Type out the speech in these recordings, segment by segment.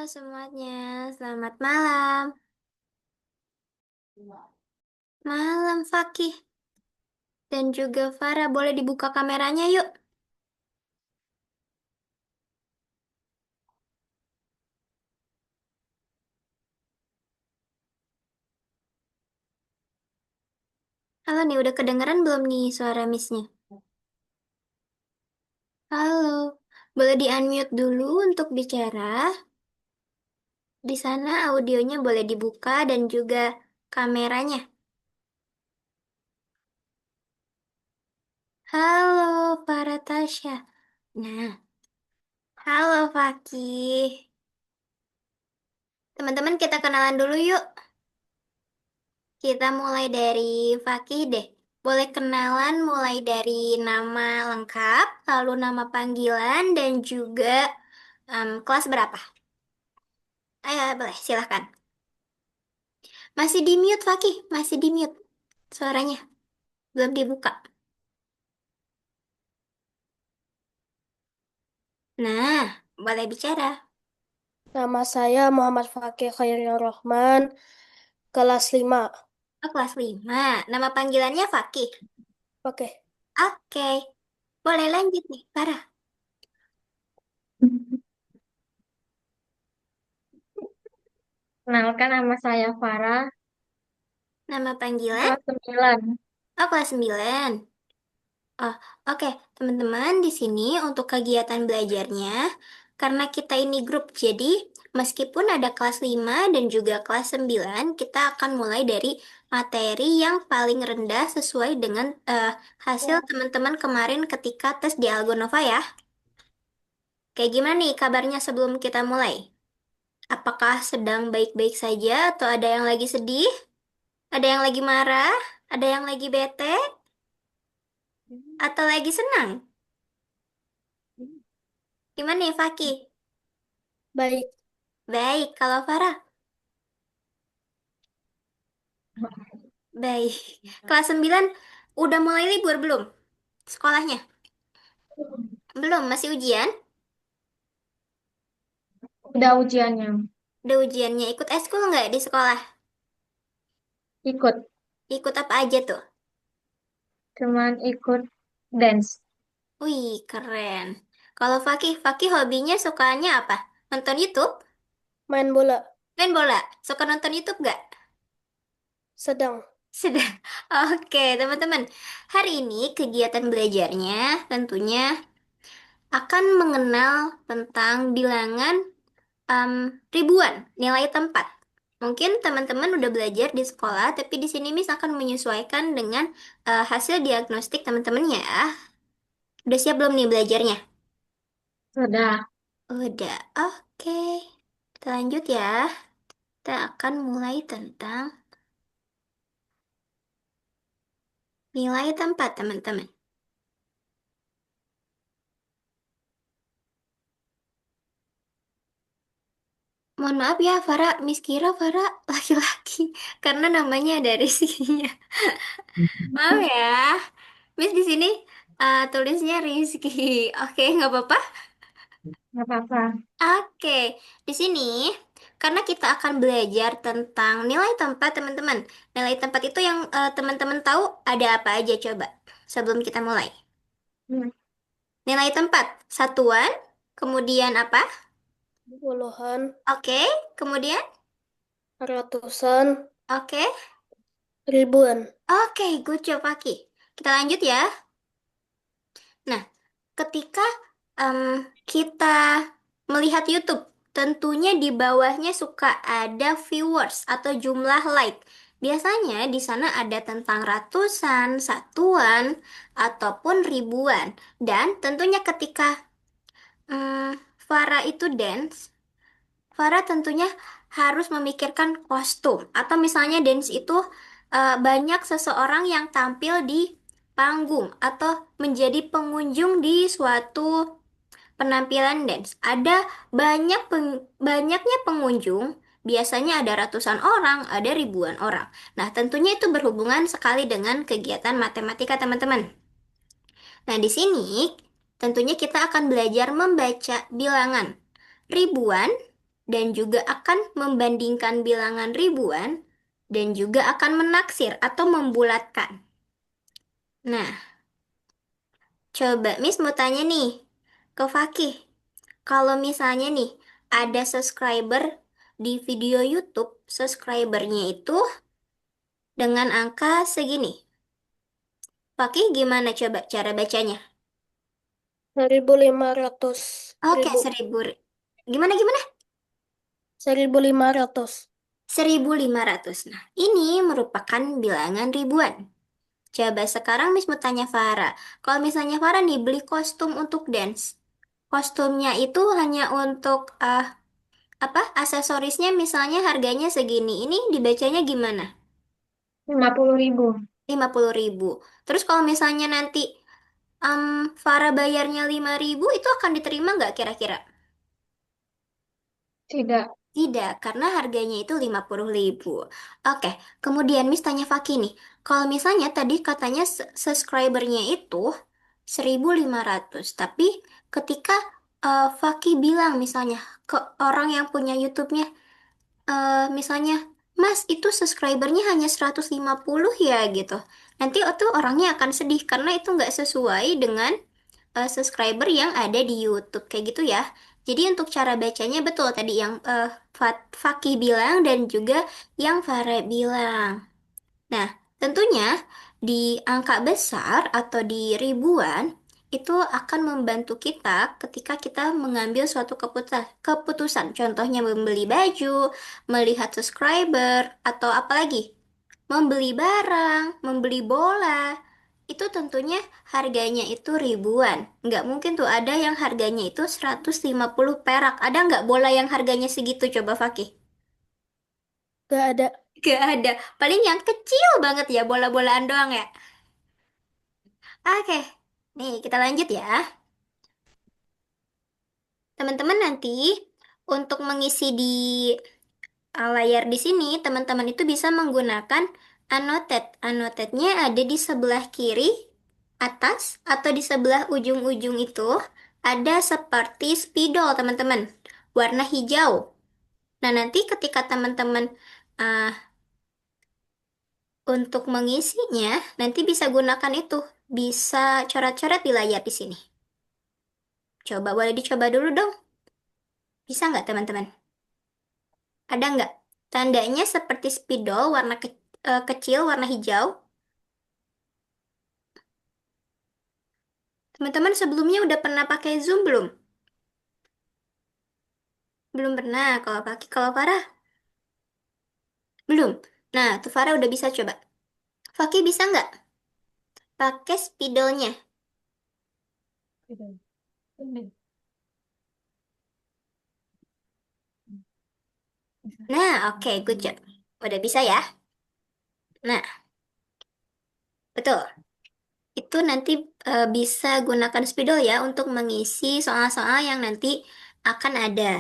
Semuanya, selamat malam. Malam, Fakih. Dan juga Farah, boleh dibuka kameranya yuk. Halo nih, udah kedengeran belum nih suara Miss-nya? Halo, boleh di-unmute dulu untuk bicara. Di sana audionya boleh dibuka dan juga kameranya. Halo, Farah Tasya. Nah, halo Fakih. Teman-teman kita kenalan dulu yuk. Kita mulai dari Fakih deh. Boleh kenalan mulai dari nama lengkap, lalu nama panggilan, dan juga kelas berapa? Ayo, boleh, silahkan. Masih di mute, Fakih. Masih di mute. Suaranya belum dibuka. Nah, boleh bicara. Nama saya Muhammad Fakih Khairil Rahman, kelas 5. Oh, kelas 5. Nama panggilannya Fakih. Oke. Oke. Boleh lanjut nih, Farah. Kenalkan nama saya Farah, Nama panggilan? kelas 9. Oh, kelas 9. Oh, oke, teman-teman, di sini untuk kegiatan belajarnya, karena kita ini grup, jadi meskipun ada kelas 5 dan juga kelas 9, kita akan mulai dari materi yang paling rendah sesuai dengan hasil teman-teman kemarin ketika tes di Algonova ya. Kayak gimana nih kabarnya sebelum kita mulai? Apakah sedang baik-baik saja atau ada yang lagi sedih? Ada yang lagi marah? Ada yang lagi bete? Atau lagi senang? Gimana nih, Fakih? Baik. Baik, kalau Farah? Baik. Kelas 9 udah mulai libur belum? Sekolahnya? Belum, masih ujian? Udah ujiannya. Udah ujiannya. Ikut eskul nggak di sekolah? Ikut. Ikut apa aja tuh? Cuman ikut dance. Wih, keren. Kalau Fakih hobinya sukanya apa? Nonton YouTube? Main bola. Main bola? Suka nonton YouTube nggak? Sedang. Sedang. Oke, teman-teman. Hari ini kegiatan belajarnya tentunya akan mengenal tentang bilangan ribuan nilai tempat. Mungkin teman-teman udah belajar di sekolah, tapi di sini Miss akan menyesuaikan dengan hasil diagnostik teman-temannya ya. Udah siap belum nih belajarnya? Sudah. Udah, oke. Kita lanjut ya. Kita akan mulai tentang nilai tempat, teman-teman. Mohon maaf ya, Farah. Miss kira Farah laki-laki karena namanya ada Rizky-nya. Maaf ya. Miss di sini tulisnya Rizky. Oke, nggak apa-apa. Nggak apa-apa. Oke, di sini karena kita akan belajar tentang nilai tempat, teman-teman. Nilai tempat itu yang teman-teman tahu ada apa aja coba sebelum kita mulai. Hmm. Nilai tempat, satuan, kemudian apa? Puluhan, Oke, kemudian ratusan, oke. ribuan. Oke, good job, Aki. Kita lanjut ya. Nah, ketika kita melihat YouTube, tentunya di bawahnya suka ada viewers atau jumlah like. Biasanya di sana ada tentang ratusan, satuan, ataupun ribuan. Dan tentunya ketika Farah itu dance, Farah tentunya harus memikirkan kostum. Atau misalnya dance itu banyak seseorang yang tampil di panggung atau menjadi pengunjung di suatu penampilan dance. Ada banyaknya pengunjung, biasanya ada ratusan orang, ada ribuan orang. Nah, tentunya itu berhubungan sekali dengan kegiatan matematika, teman-teman. Nah, di sini tentunya kita akan belajar membaca bilangan ribuan dan juga akan membandingkan bilangan ribuan, dan juga akan menaksir atau membulatkan. Nah, coba Miss mau tanya nih ke Fakih. Kalau misalnya nih, ada subscriber di video YouTube, subscribernya itu dengan angka segini. Fakih gimana coba cara bacanya? 1.500 Oke, ribu. 1000. Gimana gimana? 1.500. 1500. Nah, ini merupakan bilangan ribuan. Coba sekarang Miss mau tanya Farah. Kalau misalnya Farah nih beli kostum untuk dance. Kostumnya itu hanya untuk apa? Aksesorisnya misalnya harganya segini. Ini dibacanya gimana? 50.000. 50.000. Terus kalau misalnya nanti Farah bayarnya 5.000 itu akan diterima nggak kira-kira? Tidak. Tidak, karena harganya itu 50.000. Oke, kemudian Miss tanya Faki nih. Kalau misalnya tadi katanya subscribernya itu 1.500, tapi ketika Faki bilang misalnya ke orang yang punya YouTube-nya, misalnya, Mas, itu subscribernya hanya 150 ya gitu. Nanti itu orangnya akan sedih karena itu nggak sesuai dengan subscriber yang ada di YouTube kayak gitu ya. Jadi untuk cara bacanya betul tadi yang Fakih bilang dan juga yang Fare bilang. Nah, tentunya di angka besar atau di ribuan itu akan membantu kita ketika kita mengambil suatu keputusan. Contohnya membeli baju, melihat subscriber, atau apalagi membeli barang, membeli bola. Itu tentunya harganya itu ribuan. Nggak mungkin tuh ada yang harganya itu 150 perak. Ada nggak bola yang harganya segitu coba Fakih? Gak ada. Nggak ada. Paling yang kecil banget ya, bola-bolaan doang ya. Oke, nih kita lanjut ya. Teman-teman nanti untuk mengisi di layar di sini, teman-teman itu bisa menggunakan annotate. Annotate-nya ada di sebelah kiri atas atau di sebelah ujung-ujung itu ada seperti spidol, teman-teman. Warna hijau. Nah, nanti ketika teman-teman uh, untuk mengisinya, nanti bisa gunakan itu. Bisa coret-coret di layar di sini. Coba boleh dicoba dulu dong. Bisa nggak teman-teman? Ada nggak? Tandanya seperti spidol warna kecil, warna hijau. Teman-teman sebelumnya udah pernah pakai Zoom belum? Belum pernah. Kalau Farah belum. Nah, tuh Farah udah bisa coba. Fakih bisa nggak pakai spidolnya? Tidak. Tidak. Nah, oke, good job. Udah bisa ya? Nah, betul. Itu nanti bisa gunakan spidol ya untuk mengisi soal-soal yang nanti akan ada.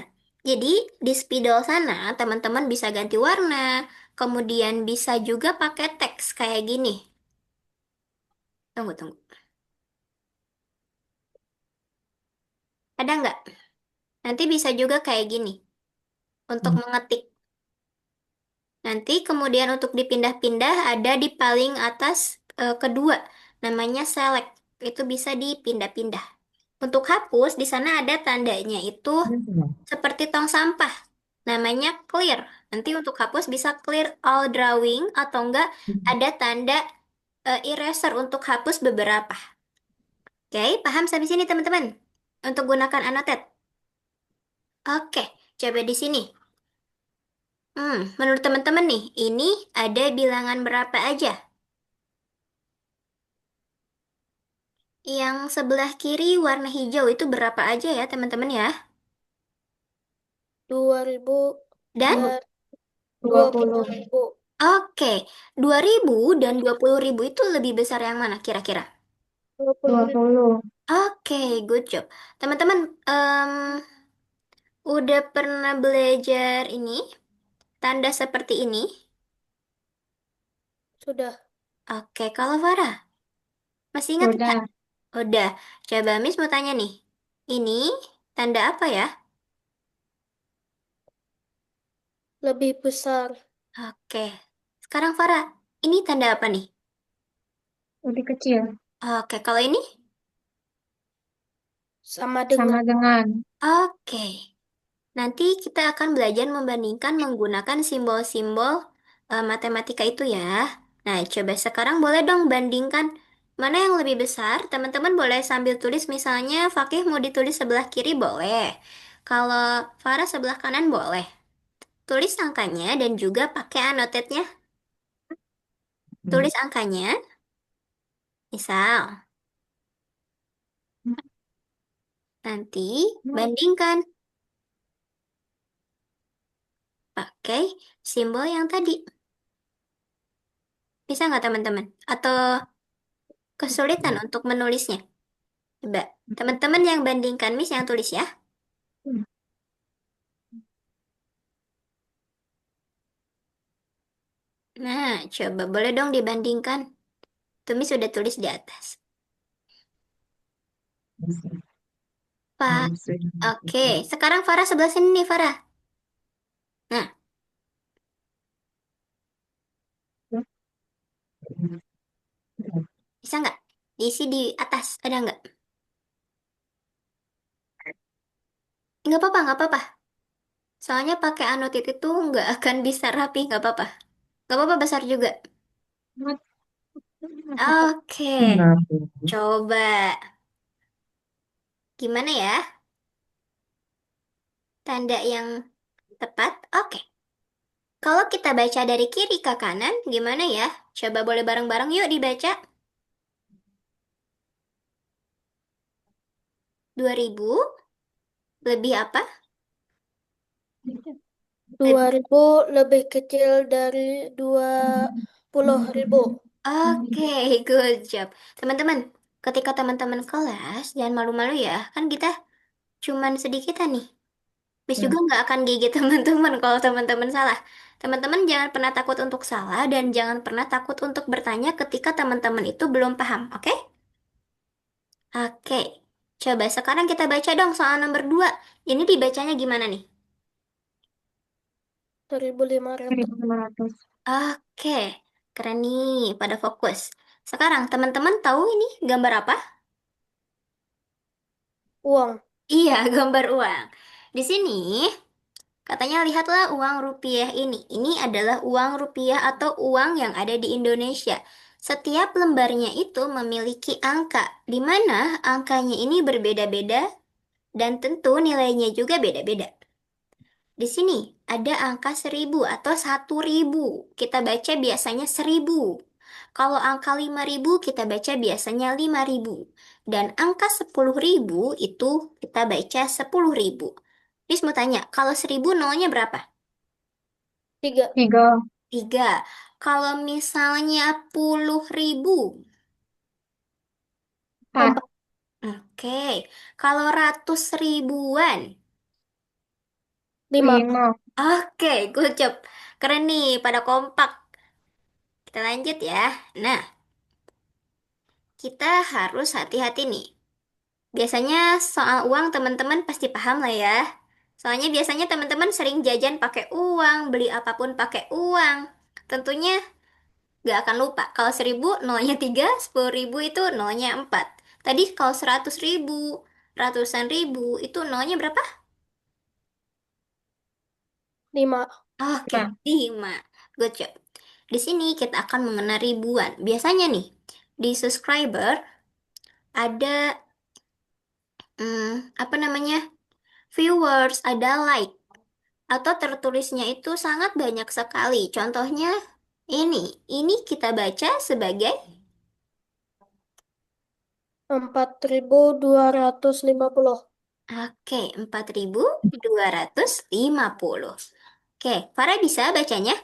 Jadi, di spidol sana teman-teman bisa ganti warna, kemudian bisa juga pakai teks kayak gini. Tunggu, tunggu. Ada nggak? Nanti bisa juga kayak gini untuk mengetik. Nanti kemudian untuk dipindah-pindah ada di paling atas kedua, namanya select. Itu bisa dipindah-pindah. Untuk hapus, di sana ada tandanya itu seperti tong sampah. Namanya clear. Nanti untuk hapus bisa clear all drawing atau enggak ada tanda eraser untuk hapus beberapa. Oke, paham sampai sini teman-teman? Untuk gunakan annotate. Oke, coba di sini. Menurut teman-teman nih, ini ada bilangan berapa aja? Yang sebelah kiri warna hijau itu berapa aja ya teman-teman ya? 2.000 Dan dan Dua dua puluh puluh. ribu. oke, 2.000 dan 20.000 itu lebih besar yang mana kira-kira? dua puluh Dua ribu. puluh. Oke, good job. Teman-teman, udah pernah belajar ini, tanda seperti ini? Sudah. Oke, kalau Farah, masih ingat nggak? Sudah. Udah, coba Miss mau tanya nih. Ini tanda apa ya? lebih besar, Oke. Sekarang Farah, ini tanda apa nih? Lebih kecil. Oke, kalau ini? sama Sama dengan dengan. Oke. Nanti kita akan belajar membandingkan menggunakan simbol-simbol matematika itu ya. Nah, coba sekarang boleh dong bandingkan mana yang lebih besar. Teman-teman boleh sambil tulis misalnya Fakih mau ditulis sebelah kiri boleh. Kalau Farah sebelah kanan boleh. Tulis angkanya dan juga pakai annotate-nya. Tulis angkanya, misal. Nanti bandingkan pakai simbol yang tadi. Bisa nggak teman-teman? Atau kesulitan untuk menulisnya? Coba, teman-teman yang bandingkan Miss yang tulis ya. Nah, coba boleh dong dibandingkan. Tuh Miss sudah tulis di atas. Pak, oke. Sekarang Farah sebelah sini nih, Farah. Nah, bisa nggak? Diisi di atas, ada nggak? Nggak apa-apa, nggak apa-apa. Soalnya pakai anotit itu nggak akan bisa rapi, nggak apa-apa. Nggak apa-apa besar juga. Oke, coba. Gimana ya? Tanda yang tepat? Oke. Kalau kita baca dari kiri ke kanan, gimana ya? Coba boleh bareng-bareng yuk dibaca. 2000 lebih apa? 2.000 lebih kecil dari 20.000. Oke, good job. Teman-teman, ketika teman-teman kelas, jangan malu-malu ya. Kan kita cuman sedikitan nih. Miss juga nggak akan gigit teman-teman kalau teman-teman salah. Teman-teman jangan pernah takut untuk salah dan jangan pernah takut untuk bertanya ketika teman-teman itu belum paham, oke? Oke. Coba sekarang kita baca dong soal nomor 2. Ini dibacanya gimana nih? 1.500. 1.500. Oke, keren nih, pada fokus. Sekarang teman-teman tahu ini gambar apa? Uang. Iya, gambar uang. Di sini katanya lihatlah uang rupiah ini. Ini adalah uang rupiah atau uang yang ada di Indonesia. Setiap lembarnya itu memiliki angka, di mana angkanya ini berbeda-beda dan tentu nilainya juga beda-beda. Di sini ada angka 1000 atau 1000. Kita baca biasanya 1000. Kalau angka 5000 kita baca biasanya 5000. Dan angka 10.000 itu kita baca 10.000. Terus mau tanya, kalau 1000 nolnya berapa? 3. 3. 3. Kalau misalnya puluh ribu. 4. Oke. Kalau ratus ribuan. 5. 5. Oke, good job. Keren nih, pada kompak. Kita lanjut ya. Nah, kita harus hati-hati nih. Biasanya soal uang teman-teman pasti paham lah ya. Soalnya biasanya teman-teman sering jajan pakai uang, beli apapun pakai uang. Tentunya gak akan lupa. Kalau 1000 nolnya 3, 10.000 itu nolnya 4. Tadi kalau 100.000, ratusan ribu itu nolnya berapa? 5. Oke, 5. 5. Good job. Di sini kita akan mengenal ribuan. Biasanya nih, di subscriber ada apa namanya? Viewers, ada like atau tertulisnya itu sangat banyak sekali. Contohnya ini kita baca sebagai 4.250. oke, 4.250. Oke, Farah bisa bacanya?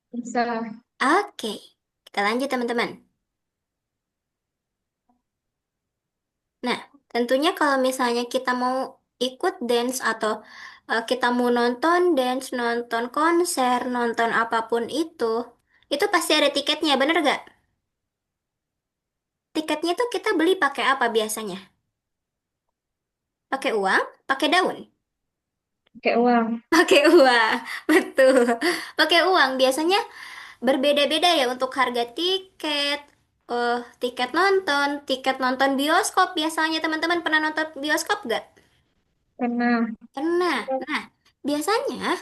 Bisa. Oke, kita lanjut teman-teman. Nah, tentunya kalau misalnya kita mau ikut dance atau kita mau nonton dance, nonton konser, nonton apapun itu pasti ada tiketnya, bener gak? Tiketnya tuh kita beli pakai apa biasanya? Pakai uang? Pakai daun? Pakai uang. Pakai uang, betul. Pakai uang biasanya berbeda-beda ya untuk harga tiket, tiket nonton bioskop. Biasanya teman-teman pernah nonton bioskop gak? Karena Pernah. Nah, biasanya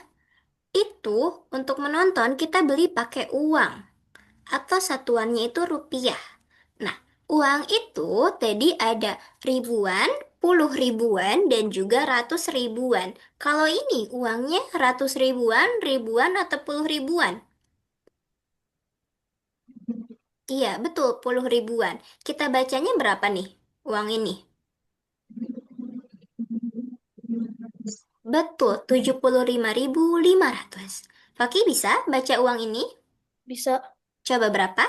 itu untuk menonton kita beli pakai uang atau satuannya itu rupiah. Nah, uang itu tadi ada ribuan, puluh ribuan, dan juga ratus ribuan. Kalau ini uangnya ratus ribuan, ribuan, atau puluh ribuan? Iya, betul, puluh ribuan. Kita bacanya berapa nih uang ini? Betul, 75.500. Fakih bisa baca uang ini? Bisa Coba berapa?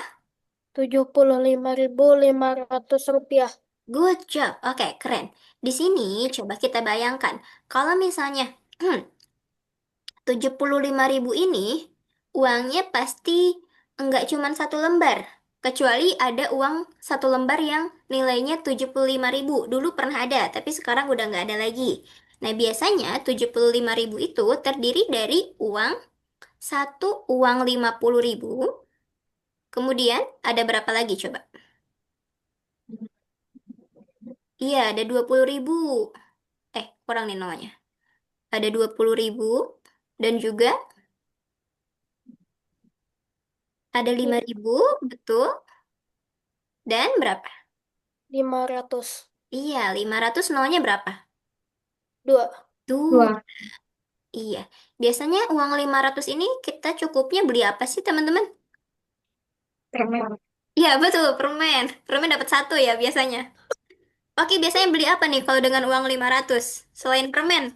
75.500 rupiah. Good job. Oke, keren. Di sini coba kita bayangkan. Kalau misalnya 75.000 ini uangnya pasti enggak cuma satu lembar. Kecuali ada uang satu lembar yang nilainya 75.000. Dulu pernah ada, tapi sekarang udah nggak ada lagi. Nah, biasanya 75.000 itu terdiri dari uang satu, uang 50.000. Kemudian ada berapa lagi coba? Iya, ada 20.000. Kurang nih namanya. Ada 20.000 dan juga ada 5.000, betul. Dan berapa? 500. Iya, 500 nolnya berapa? Dua. Tuh, dua iya. Biasanya uang 500 ini kita cukupnya beli apa sih, teman-teman? permen. Iya, betul, permen. Permen dapat satu ya biasanya. Oke, biasanya beli apa nih kalau dengan uang 500 selain permen?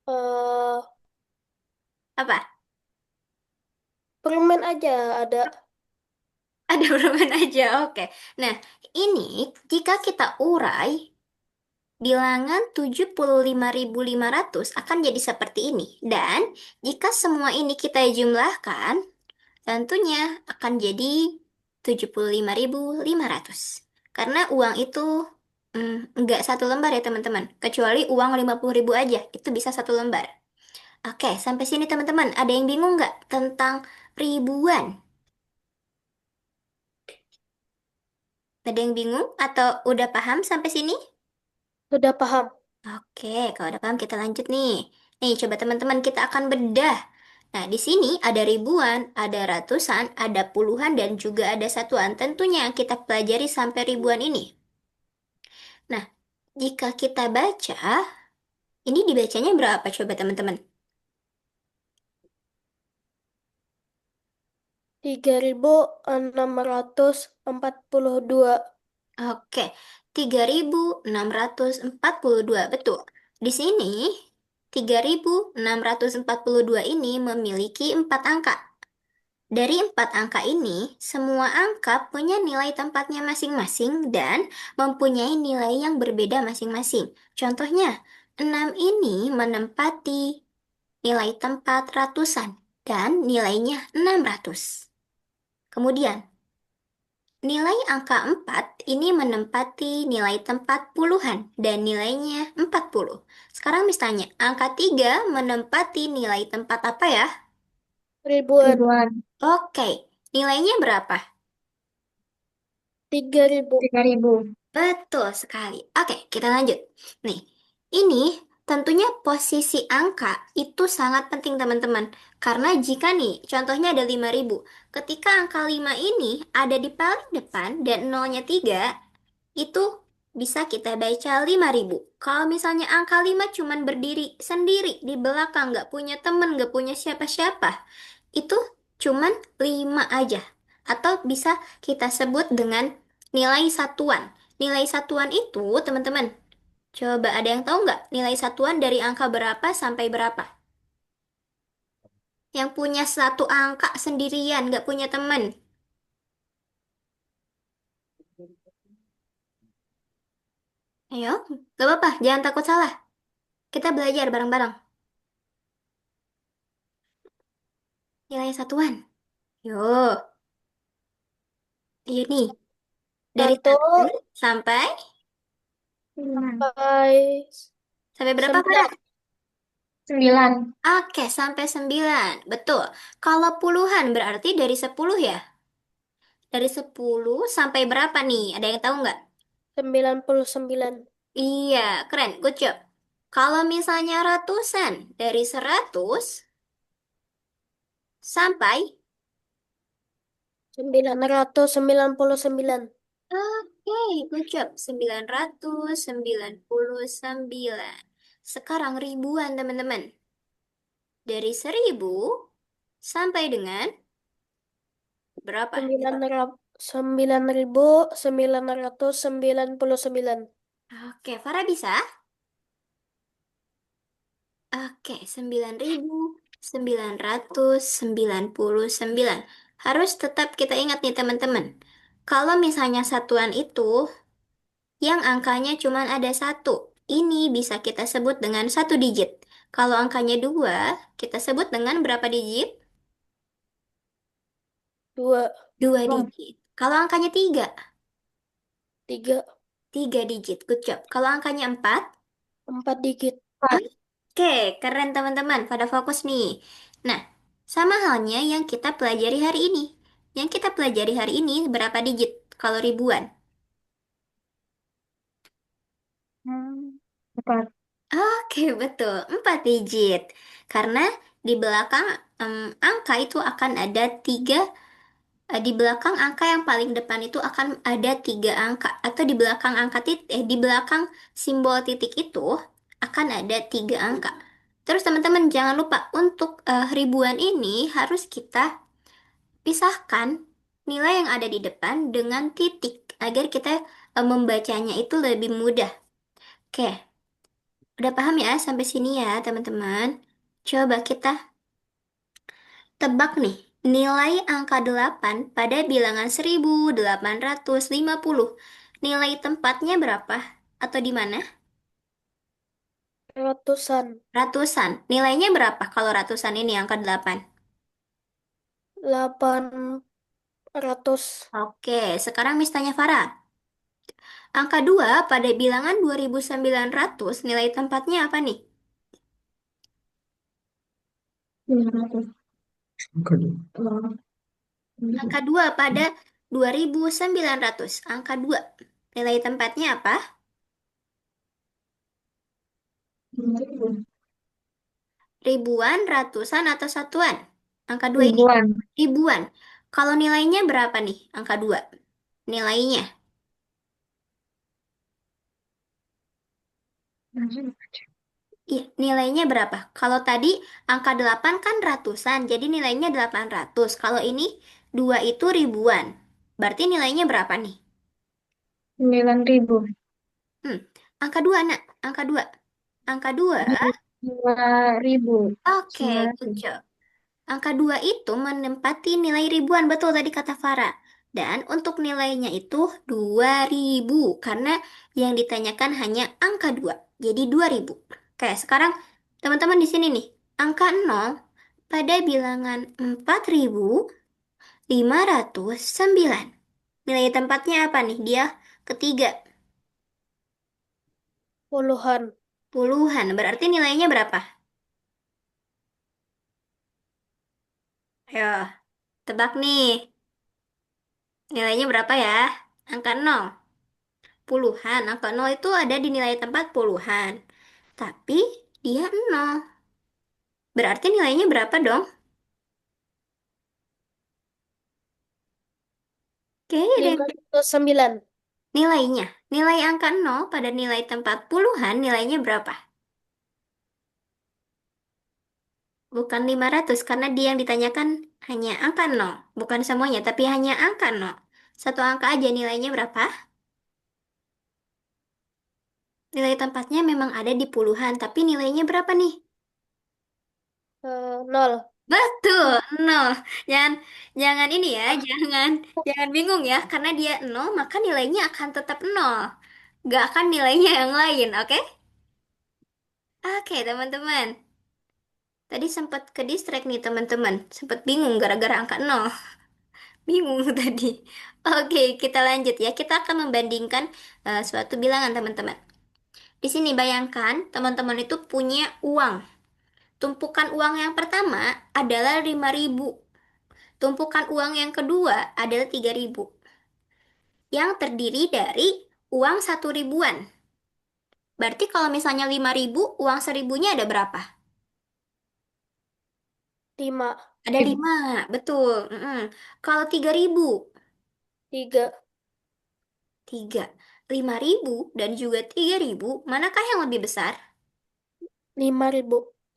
eh Apa? Permen aja ada. Ada permen aja, oke. Nah, ini jika kita urai, bilangan 75.500 akan jadi seperti ini. Dan jika semua ini kita jumlahkan, tentunya akan jadi 75.500. Karena uang itu nggak satu lembar ya teman-teman. Kecuali uang 50.000 aja, itu bisa satu lembar. Oke, sampai sini teman-teman. Ada yang bingung nggak tentang ribuan? Ada yang bingung atau udah paham sampai sini? Sudah paham. Oke, kalau udah paham kita lanjut nih. Nih, coba teman-teman kita akan bedah. Nah, di sini ada ribuan, ada ratusan, ada puluhan, dan juga ada satuan. Tentunya kita pelajari sampai ribuan ini. Nah, jika kita baca, ini dibacanya berapa coba teman-teman? 3.642. Oke, 3.642 betul. Di sini, 3.642 ini memiliki 4 angka. Dari 4 angka ini, semua angka punya nilai tempatnya masing-masing dan mempunyai nilai yang berbeda masing-masing. Contohnya, 6 ini menempati nilai tempat ratusan dan nilainya 600. Kemudian, nilai angka 4 ini menempati nilai tempat puluhan dan nilainya 40. Sekarang misalnya, angka 3 menempati nilai tempat apa ya? Ribuan. Ribuan. Oke, nilainya berapa? 3.000. 3.000. Betul sekali. Oke, kita lanjut. Nih, ini tentunya posisi angka itu sangat penting teman-teman. Karena jika nih, contohnya ada 5.000, ketika angka 5 ini ada di paling depan dan nolnya 3, itu bisa kita baca 5.000. Kalau misalnya angka 5 cuman berdiri sendiri di belakang, nggak punya temen, nggak punya siapa-siapa, itu cuman 5 aja. Atau bisa kita sebut dengan nilai satuan. Nilai satuan itu, teman-teman, coba ada yang tahu nggak nilai satuan dari angka berapa sampai berapa? Yang punya satu angka sendirian, nggak punya teman. Ayo, nggak apa-apa, jangan takut salah. Kita belajar bareng-bareng. Nilai satuan. Yo, iya nih. Dari Satu satu sampai Lima. sampai sampai berapa, Farah? 9. 9. Oke, sampai 9. Betul. Kalau puluhan berarti dari 10 ya? Dari 10 sampai berapa nih? Ada yang tahu nggak? 99. Iya, keren. Good job. Kalau misalnya ratusan, dari 100 sampai... 999. Oke, good job. 999. Sekarang ribuan, teman-teman. Dari 1000 sampai dengan berapa? 9.999. Oke, Farah bisa? Oke, 9.999. Harus tetap kita ingat nih teman-teman. Kalau misalnya satuan itu yang angkanya cuma ada satu, ini bisa kita sebut dengan satu digit. Kalau angkanya dua, kita sebut dengan berapa digit? 2, Dua Oh, digit. Kalau angkanya tiga, 3, tiga digit. Good job. Kalau angkanya empat, 4 digit. 4. oke, keren teman-teman. Pada fokus nih. Nah, sama halnya yang kita pelajari hari ini. Yang kita pelajari hari ini berapa digit kalau ribuan? Hmm, 4. Oke, betul. Empat digit. Karena di belakang angka itu akan ada tiga, di belakang angka yang paling depan itu akan ada tiga angka. Atau di belakang angka di belakang simbol titik itu akan ada tiga angka. Terus teman-teman jangan lupa untuk ribuan ini harus kita pisahkan nilai yang ada di depan dengan titik agar kita membacanya itu lebih mudah. Oke, udah paham ya sampai sini ya teman-teman? Coba kita tebak nih nilai angka 8 pada bilangan 1850. Nilai tempatnya berapa? Atau di mana? Ratusan. Ratusan. Nilainya berapa kalau ratusan ini angka 8? 800. Oke, sekarang Miss tanya Farah. Angka 2 pada bilangan 2900 nilai tempatnya apa nih? 900. Oh, Angka 2 pada 2900. Angka 2. Nilai tempatnya apa? Ribuan, ratusan, atau satuan? Angka 2 ini. ribuan. Ribuan. Kalau nilainya berapa nih? Angka 2. Nilainya. Iya, nilainya berapa? Kalau tadi angka 8 kan ratusan, jadi nilainya 800. Kalau ini 2 itu ribuan. Berarti nilainya berapa nih? 9.000. Hmm, angka 2 nak. Angka 2. Angka 2. 2.000. Oke, good 900. job. Angka 2 itu menempati nilai ribuan, betul tadi kata Farah. Dan untuk nilainya itu 2000 karena yang ditanyakan hanya angka 2. Jadi 2000. Oke, sekarang teman-teman di sini nih. Angka 0 pada bilangan 4509. Nilai tempatnya apa nih? Dia ketiga. Puluhan. Puluhan. Berarti nilainya berapa? Ayo, tebak nih. Nilainya berapa ya? Angka 0. Puluhan. Angka 0 itu ada di nilai tempat puluhan. Tapi dia 0. Berarti nilainya berapa dong? Kayaknya ada yang 509. nilainya. Nilai angka 0 pada nilai tempat puluhan nilainya berapa? Bukan 500 karena dia yang ditanyakan hanya angka 0. Bukan semuanya tapi hanya angka 0. Satu angka aja nilainya berapa? Nilai tempatnya memang ada di puluhan tapi nilainya berapa nih? 0. Betul, nol. Jangan, jangan ini ya, jangan bingung ya, karena dia nol, maka nilainya akan tetap nol. Gak akan nilainya yang lain, oke? Oke, teman-teman. Tadi sempat ke distract nih, teman-teman. Sempat bingung gara-gara angka nol. Bingung tadi. Oke, kita lanjut ya. Kita akan membandingkan suatu bilangan, teman-teman. Di sini bayangkan, teman-teman itu punya uang. Tumpukan uang yang pertama adalah 5.000. Tumpukan uang yang kedua adalah 3.000. Yang terdiri dari uang 1.000-an. Berarti kalau misalnya 5.000, uang 1.000-nya ada berapa? 5, Ada 5, betul. Kalau 3.000, 3, 3. 5.000 dan juga 3.000, manakah yang lebih besar? 5.000.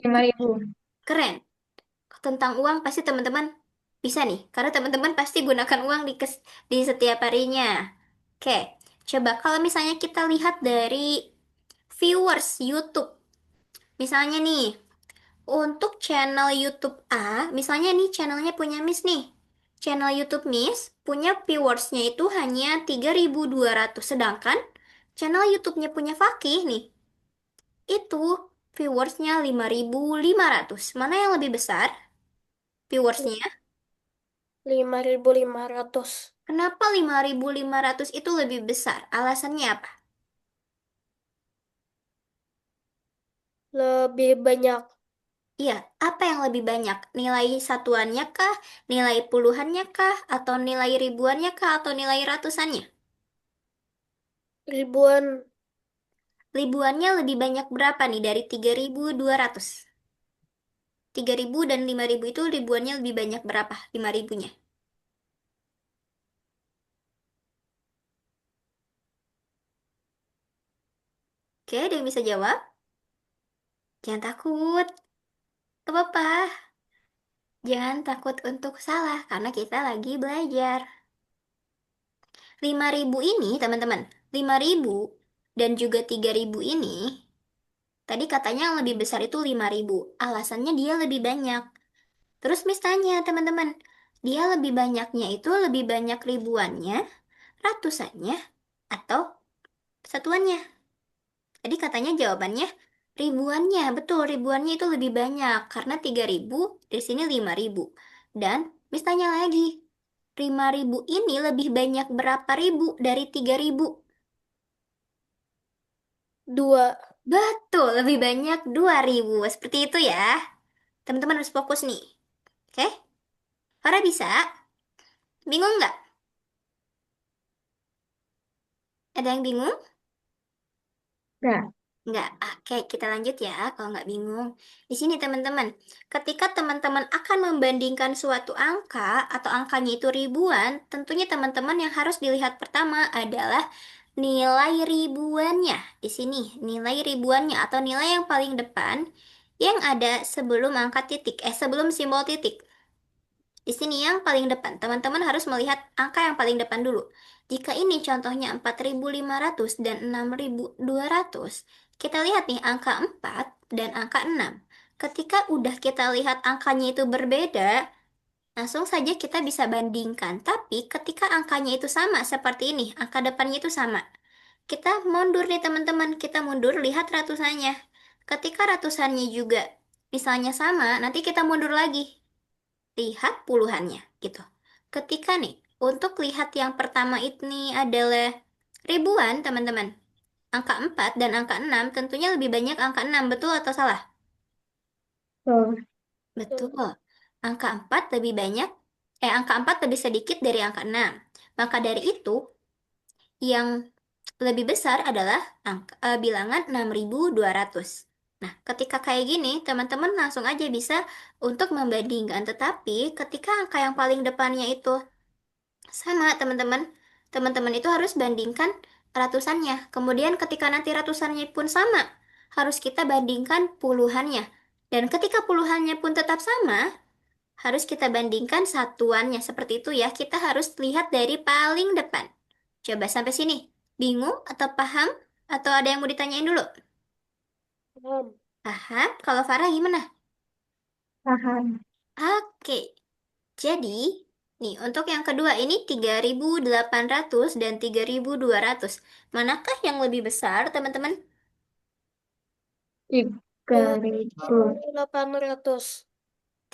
5.000. Keren. Tentang uang pasti teman-teman bisa nih, karena teman-teman pasti gunakan uang di setiap harinya. Oke, coba kalau misalnya kita lihat dari viewers YouTube. Misalnya nih, untuk channel YouTube A, misalnya nih channelnya punya Miss nih. Channel YouTube Miss punya viewersnya itu hanya 3.200, sedangkan channel YouTube-nya punya Fakih nih, itu viewersnya 5.500. Mana yang lebih besar viewersnya? 5.500. Kenapa 5.500 itu lebih besar? Alasannya apa? Lebih banyak Iya, apa yang lebih banyak? Nilai satuannya kah? Nilai puluhannya kah? Atau nilai ribuannya kah? Atau nilai ratusannya? ribuan. Ribuannya lebih banyak berapa nih dari 3.200? 3.000 dan 5.000 itu ribuannya lebih banyak berapa? 5.000-nya. Oke, ada yang bisa jawab? Jangan takut. Gak apa-apa. Jangan takut untuk salah, karena kita lagi belajar. 5.000 ini, teman-teman. 5.000 dan juga 3.000 ini, tadi katanya yang lebih besar itu 5.000. Alasannya dia lebih banyak. Terus Miss tanya, teman-teman. Dia lebih banyaknya itu lebih banyak ribuannya, ratusannya, atau satuannya? Tadi katanya jawabannya ribuannya. Betul, ribuannya itu lebih banyak. Karena 3.000, di sini 5.000. Dan Miss tanya lagi, 5.000 ini lebih banyak berapa ribu dari 3.000? 2. Betul, lebih banyak 2.000. Seperti itu ya. Teman-teman harus fokus nih. Oke? Farah bisa? Bingung nggak? Ada yang bingung? Nah, Nggak. Oke, kita lanjut ya kalau nggak bingung. Di sini teman-teman, ketika teman-teman akan membandingkan suatu angka atau angkanya itu ribuan, tentunya teman-teman yang harus dilihat pertama adalah nilai ribuannya. Di sini, nilai ribuannya atau nilai yang paling depan yang ada sebelum angka titik, sebelum simbol titik. Di sini yang paling depan, teman-teman harus melihat angka yang paling depan dulu. Jika ini contohnya 4.500 dan 6.200, kita lihat nih angka 4 dan angka 6. Ketika udah kita lihat angkanya itu berbeda, langsung saja kita bisa bandingkan. Tapi ketika angkanya itu sama seperti ini, angka depannya itu sama. Kita mundur nih teman-teman, kita mundur lihat ratusannya. Ketika ratusannya juga misalnya sama, nanti kita mundur lagi lihat puluhannya gitu. Ketika nih, untuk lihat yang pertama ini adalah ribuan, teman-teman. Angka 4 dan angka 6 tentunya lebih banyak angka 6, betul atau salah? betul. Betul. Angka 4 lebih banyak, angka 4 lebih sedikit dari angka 6. Maka dari itu, yang lebih besar adalah bilangan 6.200. Nah, ketika kayak gini, teman-teman langsung aja bisa untuk membandingkan. Tetapi ketika angka yang paling depannya itu sama, teman-teman. Teman-teman itu harus bandingkan ratusannya. Kemudian ketika nanti ratusannya pun sama, harus kita bandingkan puluhannya. Dan ketika puluhannya pun tetap sama, harus kita bandingkan satuannya. Seperti itu ya, kita harus lihat dari paling depan. Coba sampai sini. Bingung atau paham? Atau ada yang mau ditanyain dulu? Paham. Paham? Kalau Farah gimana? Paham. Oke. Jadi, nih untuk yang kedua ini 3.800 dan 3.200. Manakah yang lebih besar, teman-teman? 3.000. 800.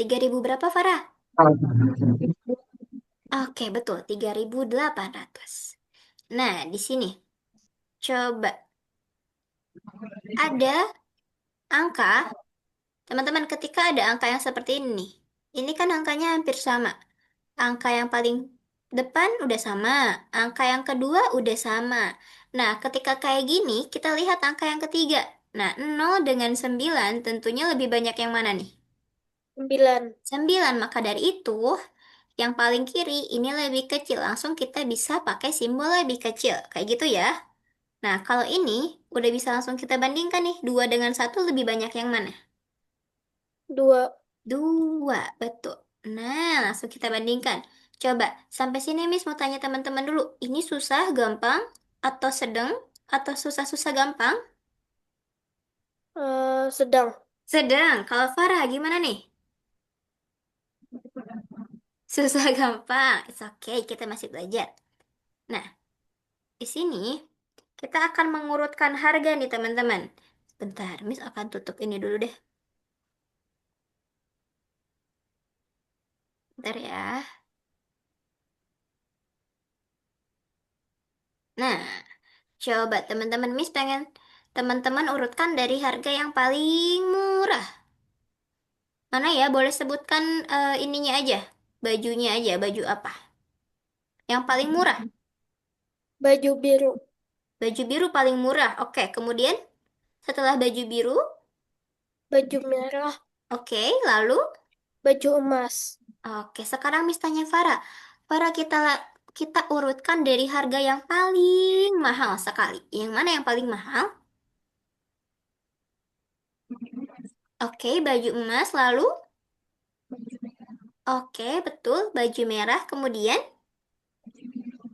3.000 berapa, Farah? Oke, betul. 3.800. Nah, di sini coba ada angka Teman-teman, ketika ada angka yang seperti ini nih, ini kan angkanya hampir sama. Angka yang paling depan udah sama, angka yang kedua udah sama. Nah, ketika kayak gini, kita lihat angka yang ketiga. Nah, 0 dengan 9 tentunya lebih banyak yang mana nih? 9. 9, maka dari itu, yang paling kiri ini lebih kecil. Langsung kita bisa pakai simbol lebih kecil. Kayak gitu ya. Nah, kalau ini udah bisa langsung kita bandingkan nih. 2 dengan 1 lebih banyak yang mana? 2. 2, betul. Nah, langsung kita bandingkan. Coba, sampai sini Miss mau tanya teman-teman dulu. Ini susah, gampang, atau sedang, atau susah-susah gampang? Sedang. Sedang. Kalau Farah gimana nih? Susah, gampang. It's okay, kita masih belajar. Nah, di sini kita akan mengurutkan harga nih teman-teman. Bentar, Miss akan tutup ini dulu deh. Bentar ya. Nah, coba teman-teman Miss pengen teman-teman urutkan dari harga yang paling murah. Mana ya? Boleh sebutkan ininya aja. Bajunya aja, baju apa? Yang paling murah. Baju biru. Baju biru paling murah. Oke, kemudian setelah baju biru, Baju merah. oke, lalu Baju emas. oke, sekarang Miss tanya Farah. Farah kita urutkan dari harga yang paling mahal sekali. Yang mana yang paling mahal? Oke, baju emas, lalu oke, betul, baju merah, kemudian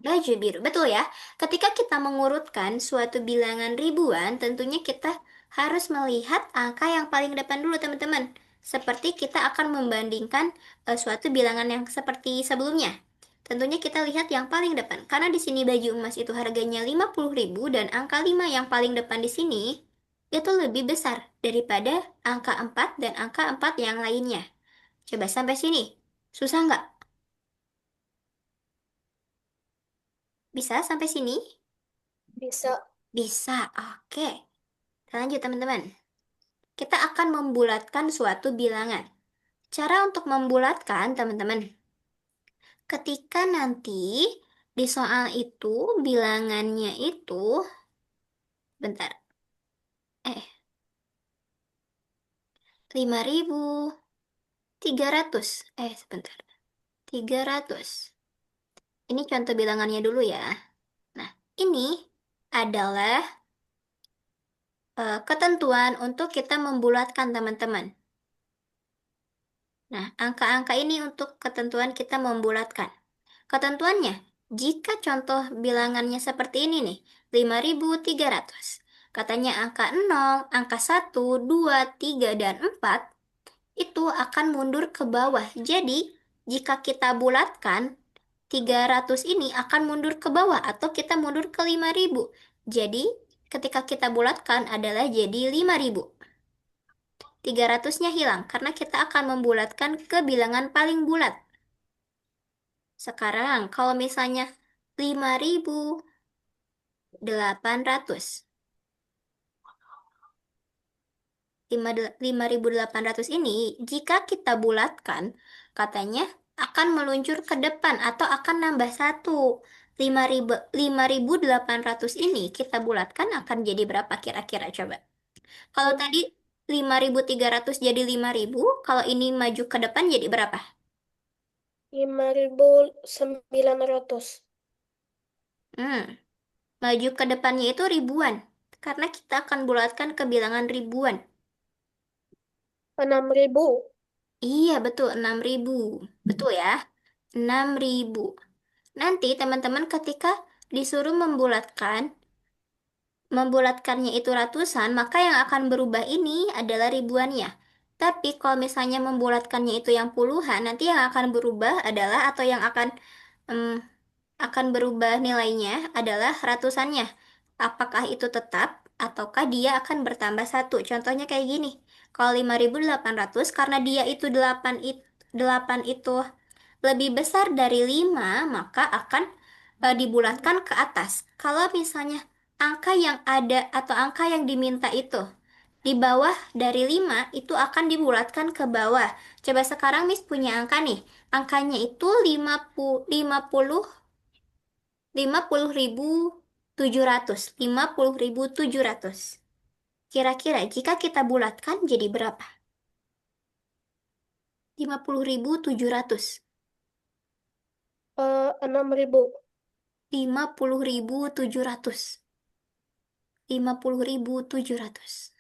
baju biru, betul ya. Ketika kita mengurutkan suatu bilangan ribuan, tentunya kita harus melihat angka yang paling depan dulu, teman-teman. Seperti kita akan membandingkan suatu bilangan yang seperti sebelumnya. Tentunya kita lihat yang paling depan. Karena di sini baju emas itu harganya 50.000 dan angka 5 yang paling depan di sini itu lebih besar daripada angka 4 dan angka 4 yang lainnya. Coba sampai sini. Susah nggak? Bisa sampai sini? Bisa. Bisa. Oke. Lanjut teman-teman. Kita akan membulatkan suatu bilangan. Cara untuk membulatkan teman-teman. Ketika nanti di soal itu bilangannya itu bentar. Eh, 5.300. Sebentar. 300. Ini contoh bilangannya dulu ya. Nah, ini adalah ketentuan untuk kita membulatkan teman-teman. Nah, angka-angka ini untuk ketentuan kita membulatkan. Ketentuannya, jika contoh bilangannya seperti ini nih, 5.300. Katanya angka 0, angka 1, 2, 3, dan 4 itu akan mundur ke bawah. Jadi, jika kita bulatkan, 300 ini akan mundur ke bawah atau kita mundur ke 5.000. Jadi, ketika kita bulatkan adalah jadi 5.000. 300-nya hilang karena kita akan membulatkan ke bilangan paling bulat. Sekarang, kalau misalnya 5.800, 5.800 ini, jika kita bulatkan, katanya akan meluncur ke depan atau akan nambah satu. 5.800 ini kita bulatkan akan jadi berapa kira-kira coba? Kalau tadi 5.300 jadi 5.000, kalau ini maju ke depan jadi berapa? 5.900. Hmm, maju ke depannya itu ribuan. Karena kita akan bulatkan ke bilangan ribuan. 6.000. Iya, betul, 6.000. Betul ya, 6.000. Nanti teman-teman ketika disuruh membulatkannya itu ratusan, maka yang akan berubah ini adalah ribuannya. Tapi kalau misalnya membulatkannya itu yang puluhan, nanti yang akan berubah adalah atau yang em, akan berubah nilainya adalah ratusannya. Apakah itu tetap ataukah dia akan bertambah satu? Contohnya kayak gini. Kalau 5.800 karena dia itu 8 itu lebih besar dari 5 maka akan dibulatkan ke atas. Kalau misalnya angka yang ada atau angka yang diminta itu Di bawah dari 5 itu akan dibulatkan ke bawah. Coba sekarang Miss punya angka nih. Angkanya itu 50.700. Kira-kira jika kita bulatkan jadi berapa? 50.700. 6.000. 50.700. 50.700.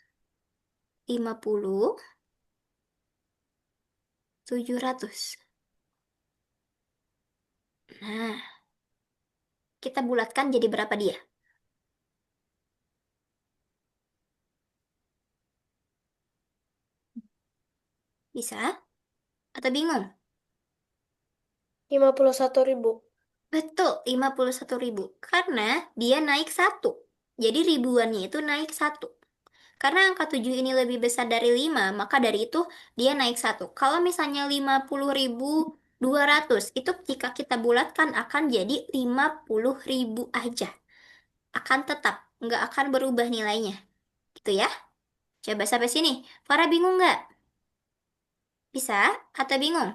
50.700. Nah, kita bulatkan jadi berapa dia? Bisa? Atau bingung? 51.000. Betul, 51.000. Karena dia naik satu. Jadi ribuannya itu naik satu. Karena angka 7 ini lebih besar dari 5, maka dari itu dia naik satu. Kalau misalnya 50.200, itu jika kita bulatkan akan jadi 50.000 aja. Akan tetap, nggak akan berubah nilainya. Gitu ya. Coba sampai sini. Farah bingung nggak? Bisa? Atau bingung?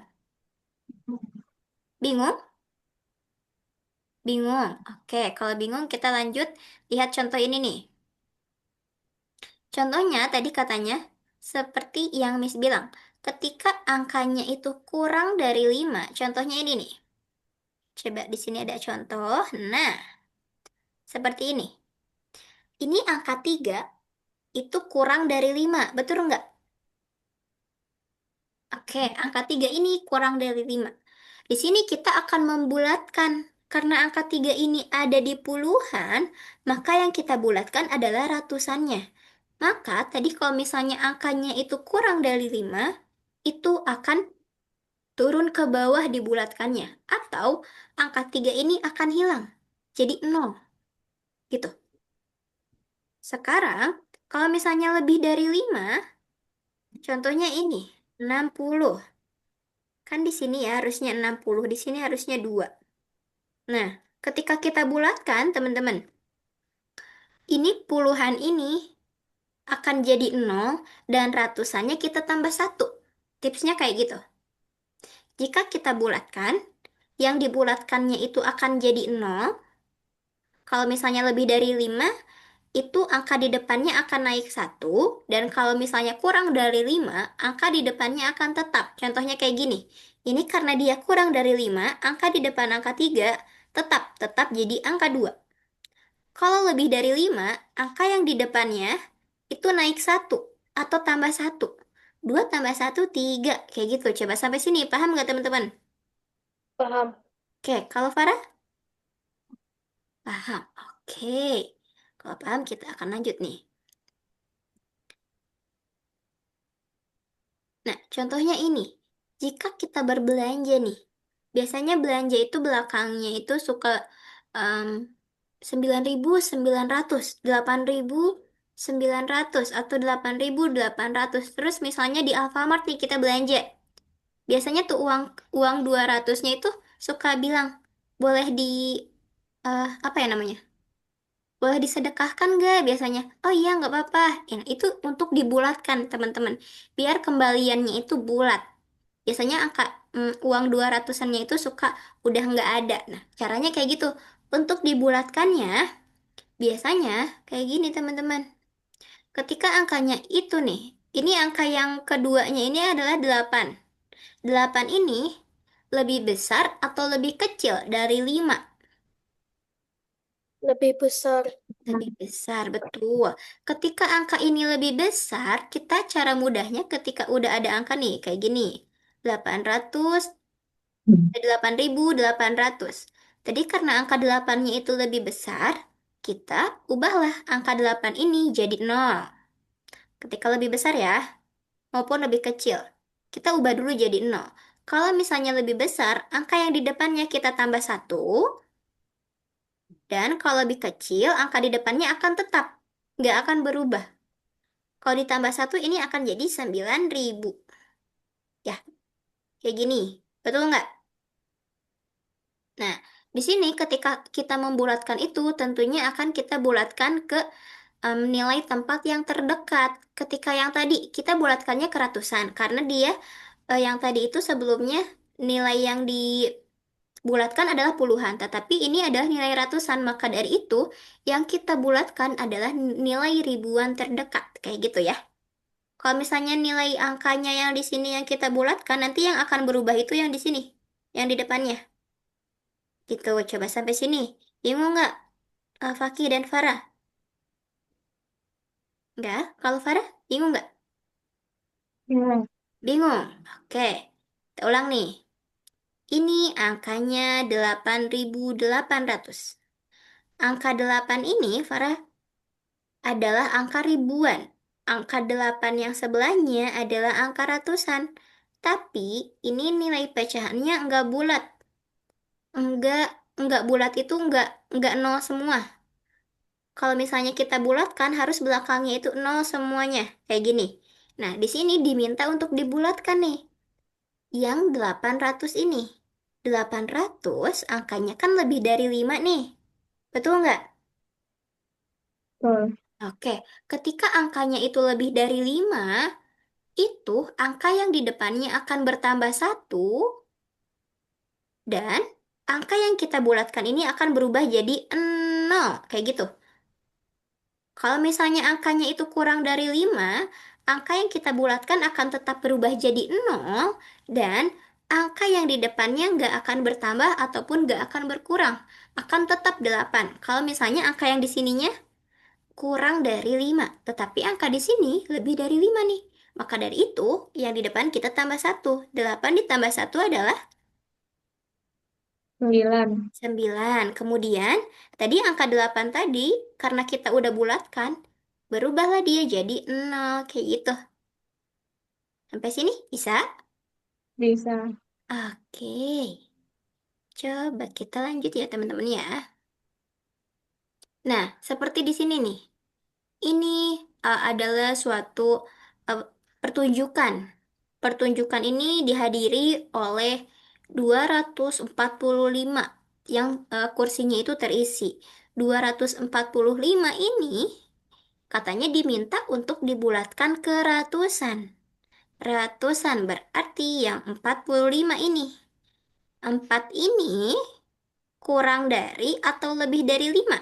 Bingung? Bingung. Oke, kalau bingung kita lanjut. Lihat contoh ini nih. Contohnya tadi katanya, seperti yang Miss bilang, ketika angkanya itu kurang dari 5, contohnya ini nih. Coba di sini ada contoh. Nah, seperti ini. Ini angka 3 itu kurang dari 5, betul nggak? Oke, angka 3 ini kurang dari 5. Di sini kita akan membulatkan. Karena angka 3 ini ada di puluhan, maka yang kita bulatkan adalah ratusannya. Maka tadi kalau misalnya angkanya itu kurang dari 5, itu akan turun ke bawah dibulatkannya. Atau angka 3 ini akan hilang. Jadi 0. Gitu. Sekarang, kalau misalnya lebih dari 5, contohnya ini, 60. Kan di sini ya harusnya 60, di sini harusnya 2. Nah, ketika kita bulatkan, teman-teman, ini puluhan ini akan jadi 0 dan ratusannya kita tambah satu. Tipsnya kayak gitu. Jika kita bulatkan, yang dibulatkannya itu akan jadi 0. Kalau misalnya lebih dari 5, itu angka di depannya akan naik satu. Dan kalau misalnya kurang dari 5, angka di depannya akan tetap. Contohnya kayak gini. Ini karena dia kurang dari 5, angka di depan angka 3 tetap jadi angka 2. Kalau lebih dari 5, angka yang di depannya itu naik satu atau tambah satu. 2 tambah satu 3. Kayak gitu. Coba sampai sini. Paham nggak teman-teman? Paham. Oke, kalau Farah? Paham. Oke. Kalau paham, kita akan lanjut nih. Nah, contohnya ini. Jika kita berbelanja nih, biasanya belanja itu belakangnya itu suka um, 9.900, 8.900 atau 8.800. Terus misalnya di Alfamart nih kita belanja. Biasanya tuh uang uang 200-nya itu suka bilang, boleh di apa ya namanya? Boleh disedekahkan nggak biasanya? Oh iya, nggak apa-apa. Ya, itu untuk dibulatkan, teman-teman. Biar kembaliannya itu bulat. Biasanya angka uang 200-annya itu suka udah nggak ada. Nah, caranya kayak gitu. Untuk dibulatkannya, biasanya kayak gini, teman-teman. Ketika angkanya itu nih, ini angka yang keduanya ini adalah 8. 8 ini lebih besar atau lebih kecil dari 5? Lebih besar. Lebih besar, betul. Ketika angka ini lebih besar, kita cara mudahnya ketika udah ada angka nih, kayak gini. 800, 8.800. Tadi karena angka 8-nya itu lebih besar, kita ubahlah angka 8 ini jadi 0. Ketika lebih besar ya, maupun lebih kecil. Kita ubah dulu jadi 0. Kalau misalnya lebih besar, angka yang di depannya kita tambah satu. Dan kalau lebih kecil, angka di depannya akan tetap. Nggak akan berubah. Kalau ditambah satu ini akan jadi 9.000. Ya, kayak gini. Betul nggak? Nah, di sini ketika kita membulatkan itu, tentunya akan kita bulatkan ke nilai tempat yang terdekat. Ketika yang tadi kita bulatkannya ke ratusan, karena dia yang tadi itu sebelumnya nilai yang dibulatkan adalah puluhan, tetapi ini adalah nilai ratusan, maka dari itu yang kita bulatkan adalah nilai ribuan terdekat, kayak gitu ya. Kalau misalnya nilai angkanya yang di sini yang kita bulatkan, nanti yang akan berubah itu yang di sini, yang di depannya. Gitu, coba sampai sini. Bingung nggak, Fakih dan Farah? Nggak? Kalau Farah, bingung nggak? Bingung. Bingung. Oke, kita ulang nih. Ini angkanya 8.800. Angka 8 ini, Farah, adalah angka ribuan. Angka 8 yang sebelahnya adalah angka ratusan. Tapi ini nilai pecahannya enggak bulat. Enggak, enggak bulat itu enggak nol semua. Kalau misalnya kita bulatkan, harus belakangnya itu nol semuanya. Kayak gini. Nah, di sini diminta untuk dibulatkan nih. Yang 800 ini. 800 angkanya kan lebih dari 5 nih. Betul nggak? Betul. Oke, ketika angkanya itu lebih dari 5, itu angka yang di depannya akan bertambah satu dan angka yang kita bulatkan ini akan berubah jadi 0. Kayak gitu. Kalau misalnya angkanya itu kurang dari 5, angka yang kita bulatkan akan tetap berubah jadi 0 dan angka yang di depannya nggak akan bertambah ataupun nggak akan berkurang. Akan tetap 8. Kalau misalnya angka yang di sininya kurang dari 5, tetapi angka di sini lebih dari 5 nih. Maka dari itu, yang di depan kita tambah satu. 8 ditambah satu adalah 9. 9. Kemudian, tadi angka 8 tadi, karena kita udah bulatkan, berubahlah dia jadi 0, kayak gitu. Sampai sini bisa? Bisa. Oke. Coba kita lanjut ya teman-teman ya. Nah, seperti di sini nih. Ini adalah suatu uh, pertunjukan. Pertunjukan ini dihadiri oleh 245 yang kursinya itu terisi. 245 ini katanya diminta untuk dibulatkan ke ratusan. Ratusan berarti yang 45 ini. 4 ini kurang dari atau lebih dari 5?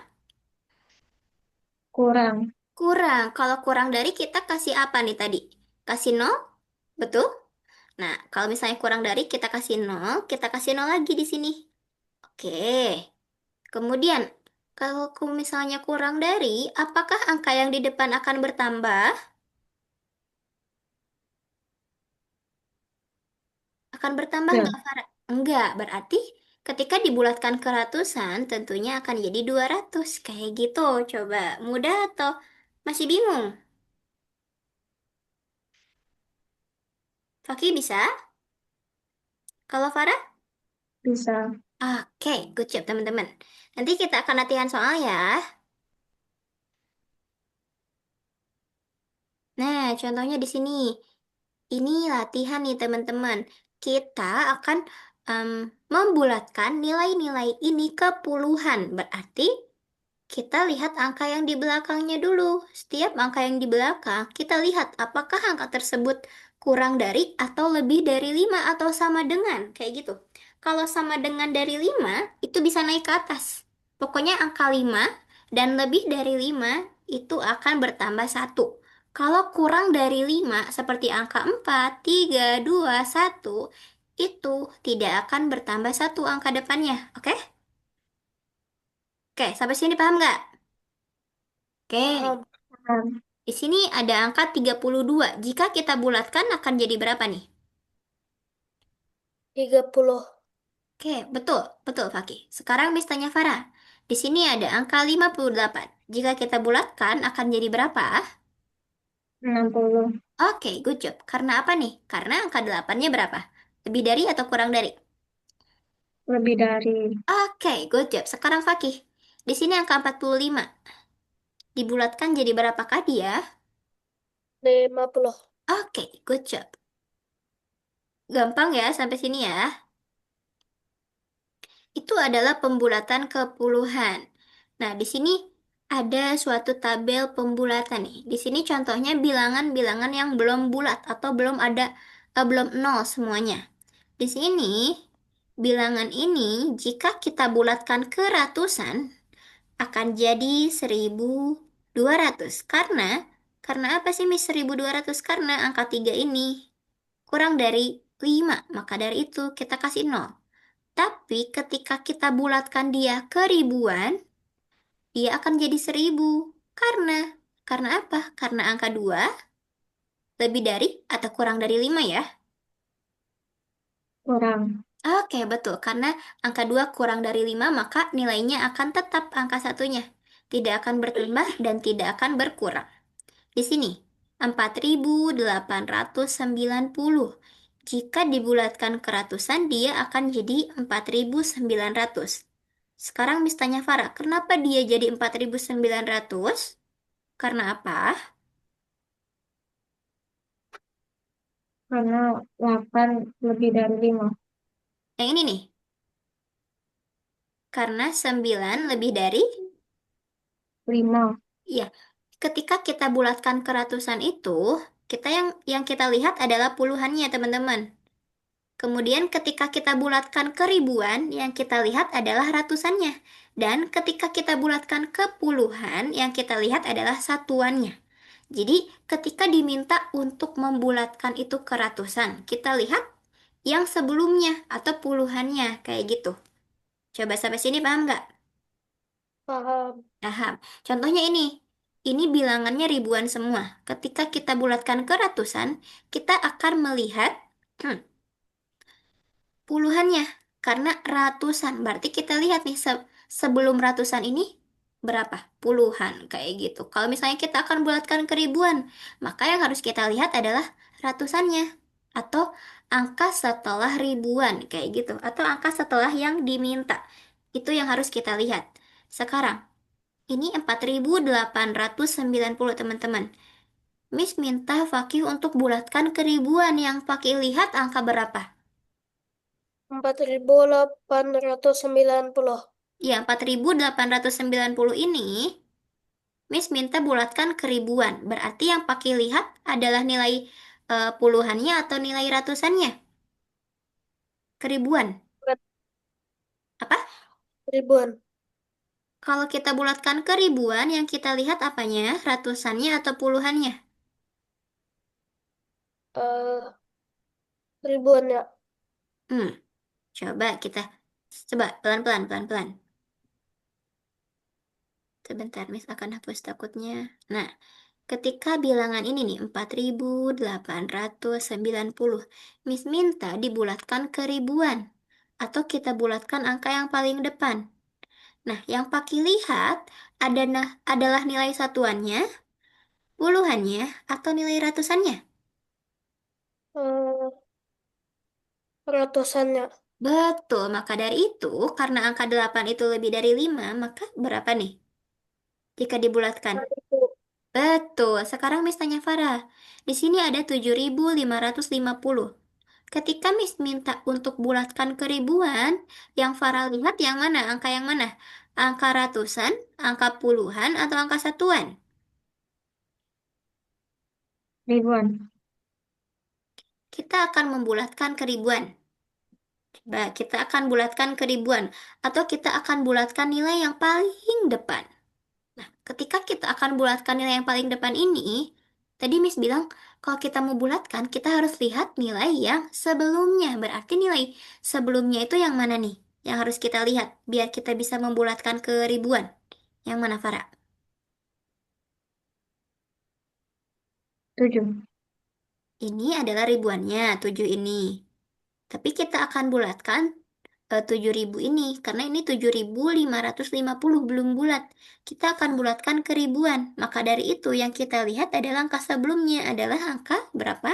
Kurang. Kurang. Kalau kurang dari kita kasih apa nih tadi? Kasih nol? Betul? Nah, kalau misalnya kurang dari kita kasih nol, kita kasih nol lagi di sini. Oke. Kemudian, kalau misalnya kurang dari, apakah angka yang di depan akan bertambah? Akan bertambah Ya. nggak, Farah? Enggak, berarti ketika dibulatkan ke ratusan, tentunya akan jadi 200. Kayak gitu. Coba, mudah atau masih bingung? Fakih bisa? Kalau Farah? Bisa. Oke, good job teman-teman. Nanti kita akan latihan soal ya. Nah, contohnya di sini. Ini latihan nih teman-teman. Kita akan em, membulatkan nilai-nilai ini ke puluhan. Berarti kita lihat angka yang di belakangnya dulu. Setiap angka yang di belakang, kita lihat apakah angka tersebut kurang dari atau lebih dari 5 atau sama dengan. Kayak gitu. Kalau sama dengan dari 5 itu bisa naik ke atas. Pokoknya angka 5 dan lebih dari 5 itu akan bertambah satu. Kalau kurang dari 5 seperti angka 4 3 2 1 itu tidak akan bertambah satu angka depannya. Oke? Oke, sampai sini paham nggak? Oke, Paham. Paham. di sini ada angka 32. Jika kita bulatkan akan jadi berapa nih? 30. Oke, betul, betul Fakih. Sekarang Miss tanya Farah. Di sini ada angka 58. Jika kita bulatkan akan jadi berapa? 60. Oke, good job. Karena apa nih? Karena angka 8-nya berapa? Lebih dari atau kurang dari? Lebih dari. Oke, good job. Sekarang Fakih. Di sini angka 45. Dibulatkan jadi berapakah dia? 50. Oke, good job. Gampang ya sampai sini ya. Itu adalah pembulatan ke puluhan. Nah, di sini Ada suatu tabel pembulatan nih. Di sini contohnya bilangan-bilangan yang belum bulat atau belum nol semuanya. Di sini bilangan ini jika kita bulatkan ke ratusan akan jadi 1.200. Karena apa sih Miss 1.200? Karena angka 3 ini kurang dari 5, maka dari itu kita kasih nol. Tapi ketika kita bulatkan dia ke ribuan, dia akan jadi 1.000. Karena apa? Karena angka 2 lebih dari atau kurang dari 5 ya. Kurang. Oke, betul. Karena angka 2 kurang dari 5 maka nilainya akan tetap angka satunya. Tidak akan bertambah dan tidak akan berkurang. Di sini, 4.890. Jika dibulatkan ke ratusan, dia akan jadi 4.900. Sekarang Miss tanya Farah, kenapa dia jadi 4.900? Karena apa? Karena 8 lebih dari 5. Yang ini nih, karena 9 lebih dari, 5. iya, ketika kita bulatkan ke ratusan itu, yang kita lihat adalah puluhannya, teman-teman. Kemudian ketika kita bulatkan ke ribuan, yang kita lihat adalah ratusannya. Dan ketika kita bulatkan ke puluhan, yang kita lihat adalah satuannya. Jadi, ketika diminta untuk membulatkan itu ke ratusan, kita lihat yang sebelumnya atau puluhannya, kayak gitu. Coba sampai sini paham nggak? Paham. Paham. Contohnya ini bilangannya ribuan semua. Ketika kita bulatkan ke ratusan, kita akan melihat puluhannya. Karena ratusan, berarti kita lihat nih sebelum ratusan ini berapa? Puluhan, kayak gitu. Kalau misalnya kita akan bulatkan ke ribuan, maka yang harus kita lihat adalah ratusannya. Atau angka setelah ribuan, kayak gitu. Atau angka setelah yang diminta. Itu yang harus kita lihat. Sekarang, ini 4.890 teman-teman. Miss minta Fakih untuk bulatkan ke ribuan yang Fakih lihat angka berapa? 4.890. Ya, 4.890 ini Miss minta bulatkan ke ribuan. Berarti yang Fakih lihat adalah nilai puluhannya atau nilai ratusannya? Ke ribuan. Apa? Ribuan. Kalau kita bulatkan ke ribuan, yang kita lihat apanya? Ratusannya atau puluhannya? Eh, Ribuan ya. Hmm, coba pelan-pelan, pelan-pelan. Sebentar, Miss akan hapus takutnya. Nah, ketika bilangan ini nih 4.890, Miss minta dibulatkan ke ribuan atau kita bulatkan angka yang paling depan. Nah, yang Paki lihat adalah nilai satuannya, puluhannya, atau nilai ratusannya. Eh, Ratusannya. Betul, maka dari itu, karena angka 8 itu lebih dari 5, maka berapa nih jika dibulatkan? Itu. Betul, sekarang Miss tanya Farah. Di sini ada 7.550. Ketika Miss minta untuk bulatkan ke ribuan, yang Farah lihat yang mana? Angka yang mana? Angka ratusan, angka puluhan, atau angka satuan? Ribuan. Kita akan membulatkan ke ribuan. Coba kita akan bulatkan ke ribuan. Atau kita akan bulatkan nilai yang paling depan. Nah, ketika kita akan bulatkan nilai yang paling depan ini, tadi Miss bilang, kalau kita mau bulatkan, kita harus lihat nilai yang sebelumnya. Berarti nilai sebelumnya itu yang mana nih? Yang harus kita lihat, biar kita bisa membulatkan ke ribuan. Yang mana, Farah? 7. Ini adalah ribuannya, 7 ini. Tapi kita akan bulatkan 7.000 ini, karena ini 7.550 belum bulat. Kita akan bulatkan ke ribuan. Maka dari itu yang kita lihat adalah angka sebelumnya adalah angka berapa?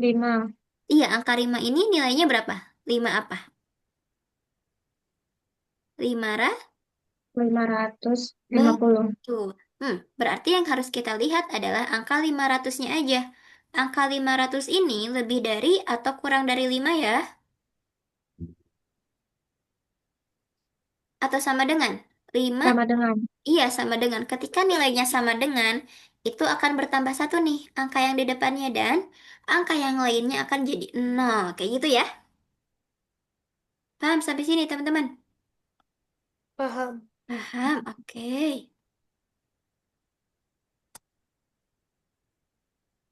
5. Iya, angka 5 ini nilainya berapa? 5 apa? 5 550. betul. Berarti yang harus kita lihat adalah angka 500-nya aja. Angka 500 ini lebih dari atau kurang dari 5 ya? Atau sama dengan? 5, Sama dengan. iya sama dengan. Ketika nilainya sama dengan, itu akan bertambah satu nih, angka yang di depannya dan angka yang lainnya akan jadi nol. Kayak gitu ya. Paham sampai sini teman-teman? Paham. Paham, oke.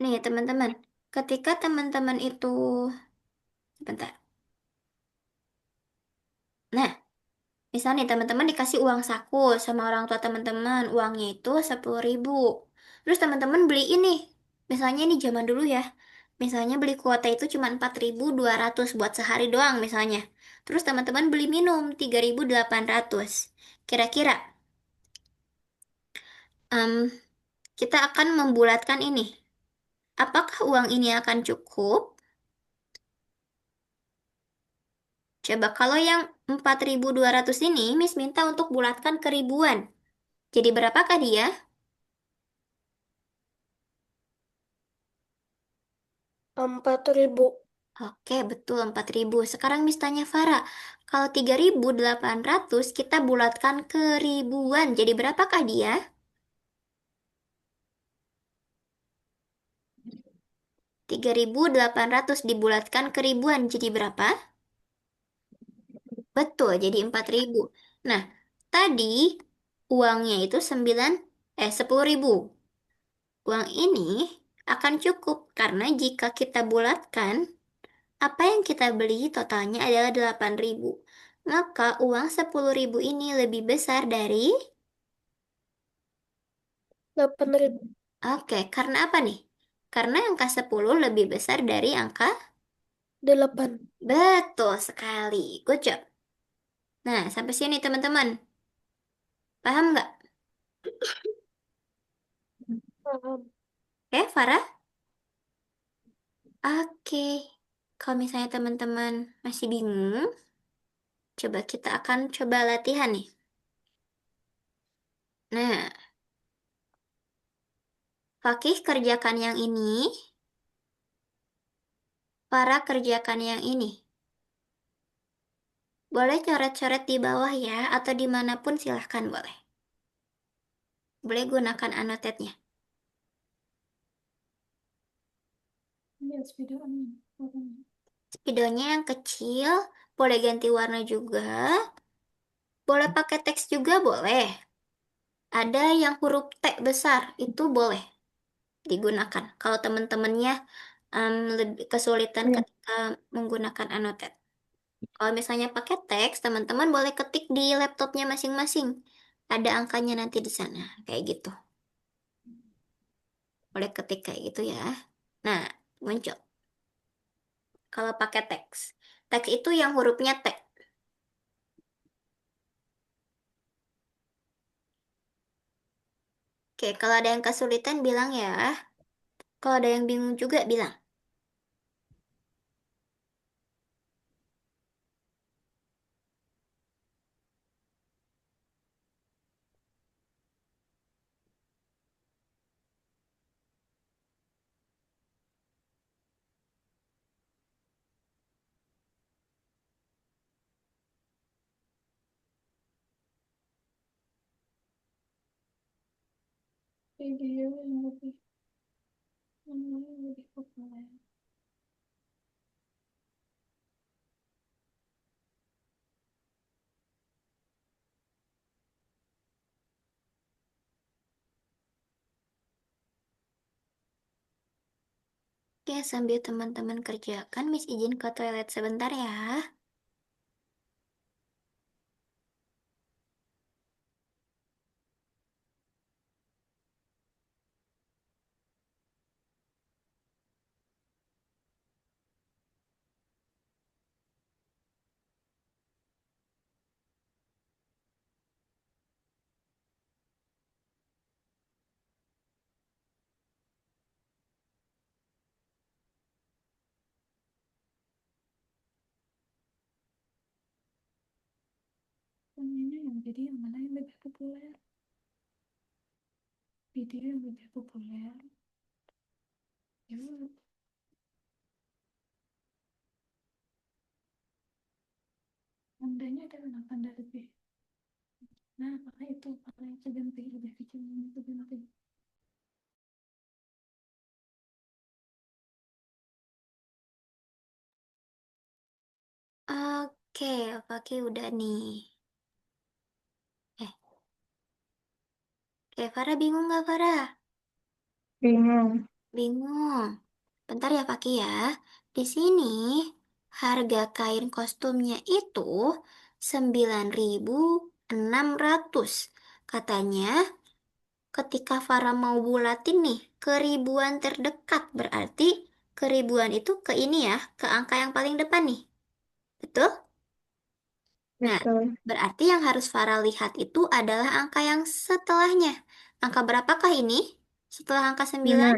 Nih teman-teman, ketika teman-teman itu, bentar. Nah, misalnya nih teman-teman dikasih uang saku sama orang tua teman-teman, uangnya itu 10.000. Terus teman-teman beli ini, misalnya ini zaman dulu ya, misalnya beli kuota itu cuma 4.200 buat sehari doang misalnya. Terus teman-teman beli minum 3.800. Kira-kira, em, kita akan membulatkan ini. Apakah uang ini akan cukup? Coba kalau yang 4.200 ini, Miss minta untuk bulatkan ke ribuan. Jadi berapakah dia? 4.000. Oke, betul 4.000. Sekarang Miss tanya Farah, kalau 3.800 kita bulatkan ke ribuan, jadi berapakah dia? 3.800 dibulatkan ke ribuan, jadi berapa? Betul, jadi 4.000. Nah, tadi uangnya itu 10.000. Uang ini akan cukup karena jika kita bulatkan, apa yang kita beli totalnya adalah 8.000. Maka uang 10.000 ini lebih besar dari. 8.000. Oke, karena apa nih? Karena angka 10 lebih besar dari angka. 8. Betul sekali. Good job. Nah, sampai sini teman-teman. Paham nggak? Paham. Oke, Farah? Oke. Kalau misalnya teman-teman masih bingung, coba kita akan coba latihan nih. Nah, Fakih kerjakan yang ini, Farah kerjakan yang ini. Boleh coret-coret di bawah ya, atau dimanapun silahkan boleh. Boleh gunakan annotate-nya. Spidolnya yang kecil, boleh ganti warna juga, boleh pakai teks juga boleh. Ada yang huruf T besar, itu boleh digunakan. Kalau teman-temannya lebih kesulitan Iya. ketika menggunakan annotate. Kalau misalnya pakai teks, teman-teman boleh ketik di laptopnya masing-masing. Ada angkanya nanti di sana, kayak gitu. Boleh ketik kayak gitu ya. Nah, muncul. Kalau pakai teks. Teks itu yang hurufnya T. Oke, kalau ada yang kesulitan bilang ya. Kalau ada yang bingung juga bilang. Video yang lebih populer. Oke, sambil teman-teman kerjakan, Miss izin ke toilet sebentar ya. Ini yang jadi yang mana yang lebih populer? Video yang lebih populer. Ya, tandanya ada mana tanda lebih? Nah, apakah itu apakah itu ganti lebih kecil dari itu ganti? Oke, Fakih udah nih. Eh, Farah bingung nggak Farah? Bingung. Bingung. Bentar ya Fakih ya. Di sini harga kain kostumnya itu 9.600. Katanya ketika Farah mau bulatin nih ke ribuan terdekat berarti keribuan itu ke ini ya, ke angka yang paling depan nih. Betul? Nah, Betul. berarti yang harus Farah lihat itu adalah angka yang setelahnya. Angka berapakah ini? Setelah angka 9? 6.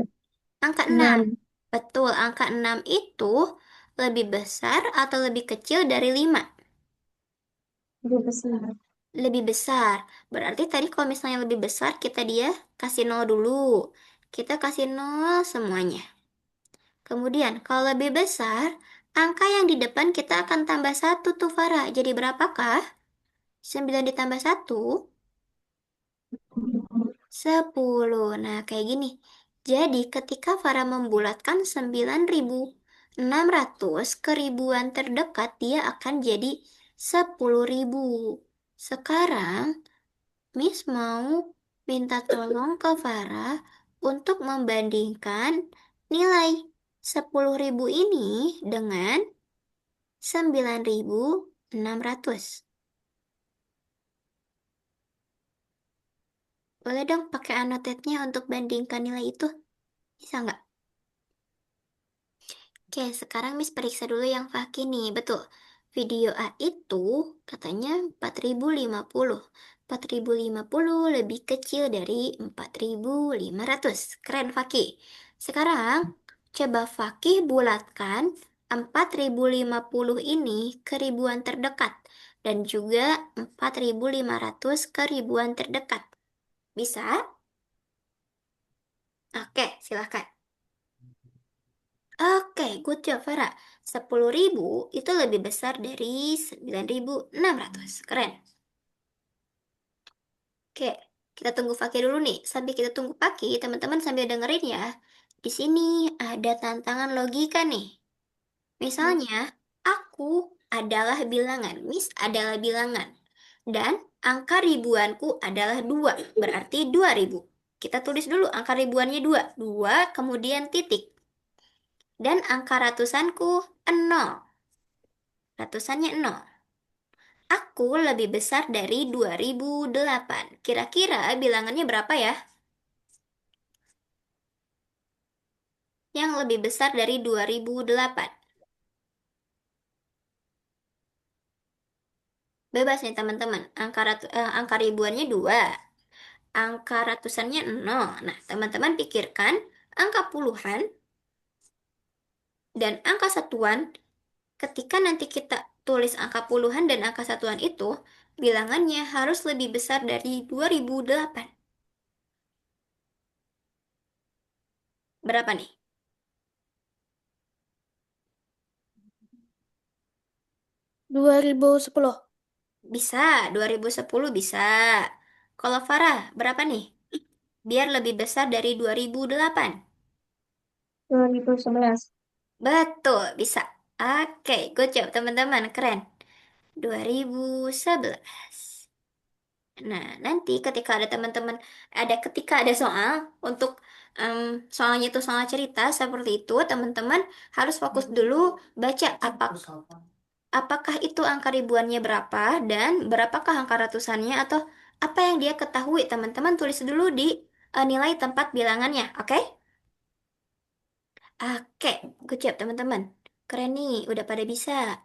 Angka 6. 6. Betul, angka 6 itu lebih besar atau lebih kecil dari 5? Lebih besar. Lebih besar. Berarti tadi kalau misalnya lebih besar, kita dia kasih nol dulu. Kita kasih nol semuanya. Kemudian, kalau lebih besar, angka yang di depan kita akan tambah satu tuh, Farah. Jadi berapakah? 9 ditambah satu 10. Nah, kayak gini. Jadi, ketika Farah membulatkan 9.600 ke ribuan terdekat, dia akan jadi 10.000. Sekarang, Miss mau minta tolong ke Farah untuk membandingkan nilai 10.000 ini dengan 9.600. Boleh dong pakai annotate-nya untuk bandingkan nilai itu? Bisa nggak? Oke, sekarang Miss periksa dulu yang Fakih nih. Betul. Video A itu katanya 4.050. 4.050 lebih kecil dari 4.500. Keren Fakih. Sekarang coba Fakih bulatkan 4.050 ini ke ribuan terdekat dan juga 4.500 ke ribuan terdekat. Bisa? Oke, silahkan. Oke, good job, Vera. 10.000 itu lebih besar dari 9.600. Keren. Oke, kita tunggu Fakir dulu nih. Sambil kita tunggu Fakir, teman-teman sambil dengerin ya. Di sini ada tantangan logika nih. Misalnya, aku adalah bilangan, Miss adalah bilangan. Dan angka ribuanku adalah 2, berarti 2.000. Kita tulis dulu angka ribuannya 2. 2 kemudian titik. Dan angka ratusanku 0. Ratusannya 0. Aku lebih besar dari 2008. Kira-kira bilangannya berapa ya? Yang lebih besar dari 2008. Bebas nih teman-teman. Angka ribuannya 2. Angka ratusannya 0. Nah, teman-teman pikirkan angka puluhan dan angka satuan. Ketika nanti kita tulis angka puluhan dan angka satuan itu, bilangannya harus lebih besar dari 2008. Berapa nih? 2010. Bisa, 2010 bisa. Kalau Farah, berapa nih? Biar lebih besar dari 2008. 2011. Betul, bisa. Oke, good job teman-teman. Keren. 2011. Nah, nanti ketika ada soal untuk em, soalnya itu soal cerita seperti itu, teman-teman harus fokus dulu baca apakah itu angka ribuannya berapa dan berapakah angka ratusannya atau apa yang dia ketahui. Teman-teman tulis dulu di nilai tempat bilangannya, oke? Oke, good job teman-teman. Keren nih, udah pada bisa.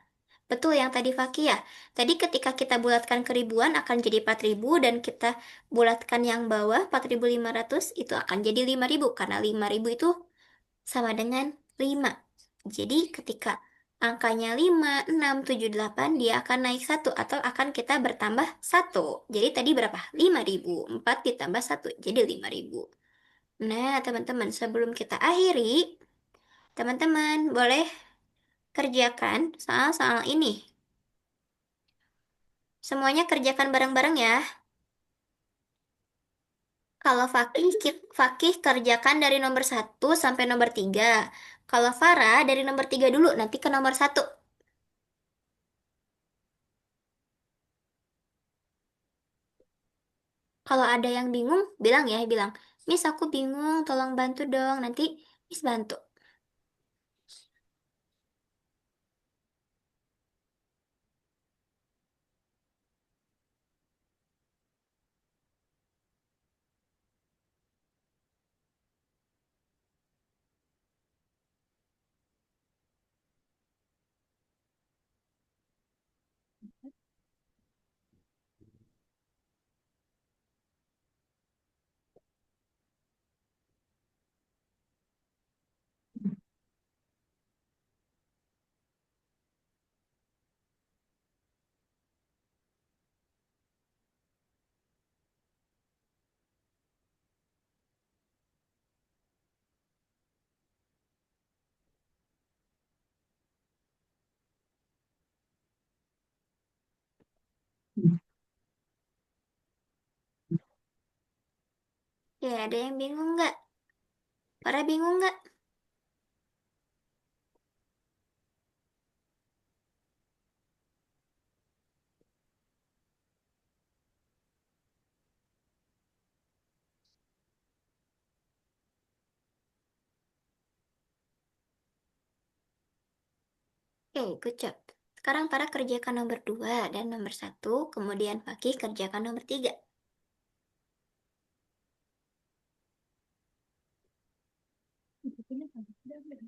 Betul yang tadi Faki ya. Tadi ketika kita bulatkan ke ribuan akan jadi 4.000 dan kita bulatkan yang bawah 4.500 itu akan jadi 5.000 karena 5.000 itu sama dengan 5. Jadi ketika angkanya 5, 6, 7, 8 dia akan naik satu atau akan kita bertambah satu. Jadi tadi berapa? 5.000. 4 ditambah satu jadi 5.000. Nah, teman-teman, sebelum kita akhiri, teman-teman boleh kerjakan soal-soal ini. Semuanya kerjakan bareng-bareng ya. Kalau Fakih kerjakan dari nomor 1 sampai nomor 3. Kalau Farah dari nomor 3 dulu, nanti ke nomor 1. Kalau ada yang bingung, bilang ya, bilang, Miss aku bingung, tolong bantu dong. Nanti Miss bantu. Ya, ada yang bingung nggak? Farah bingung nggak? Oke, good job. Sekarang Farah kerjakan nomor 2 dan nomor 1, kemudian Fakih kerjakan nomor 3. Bukunya kan udah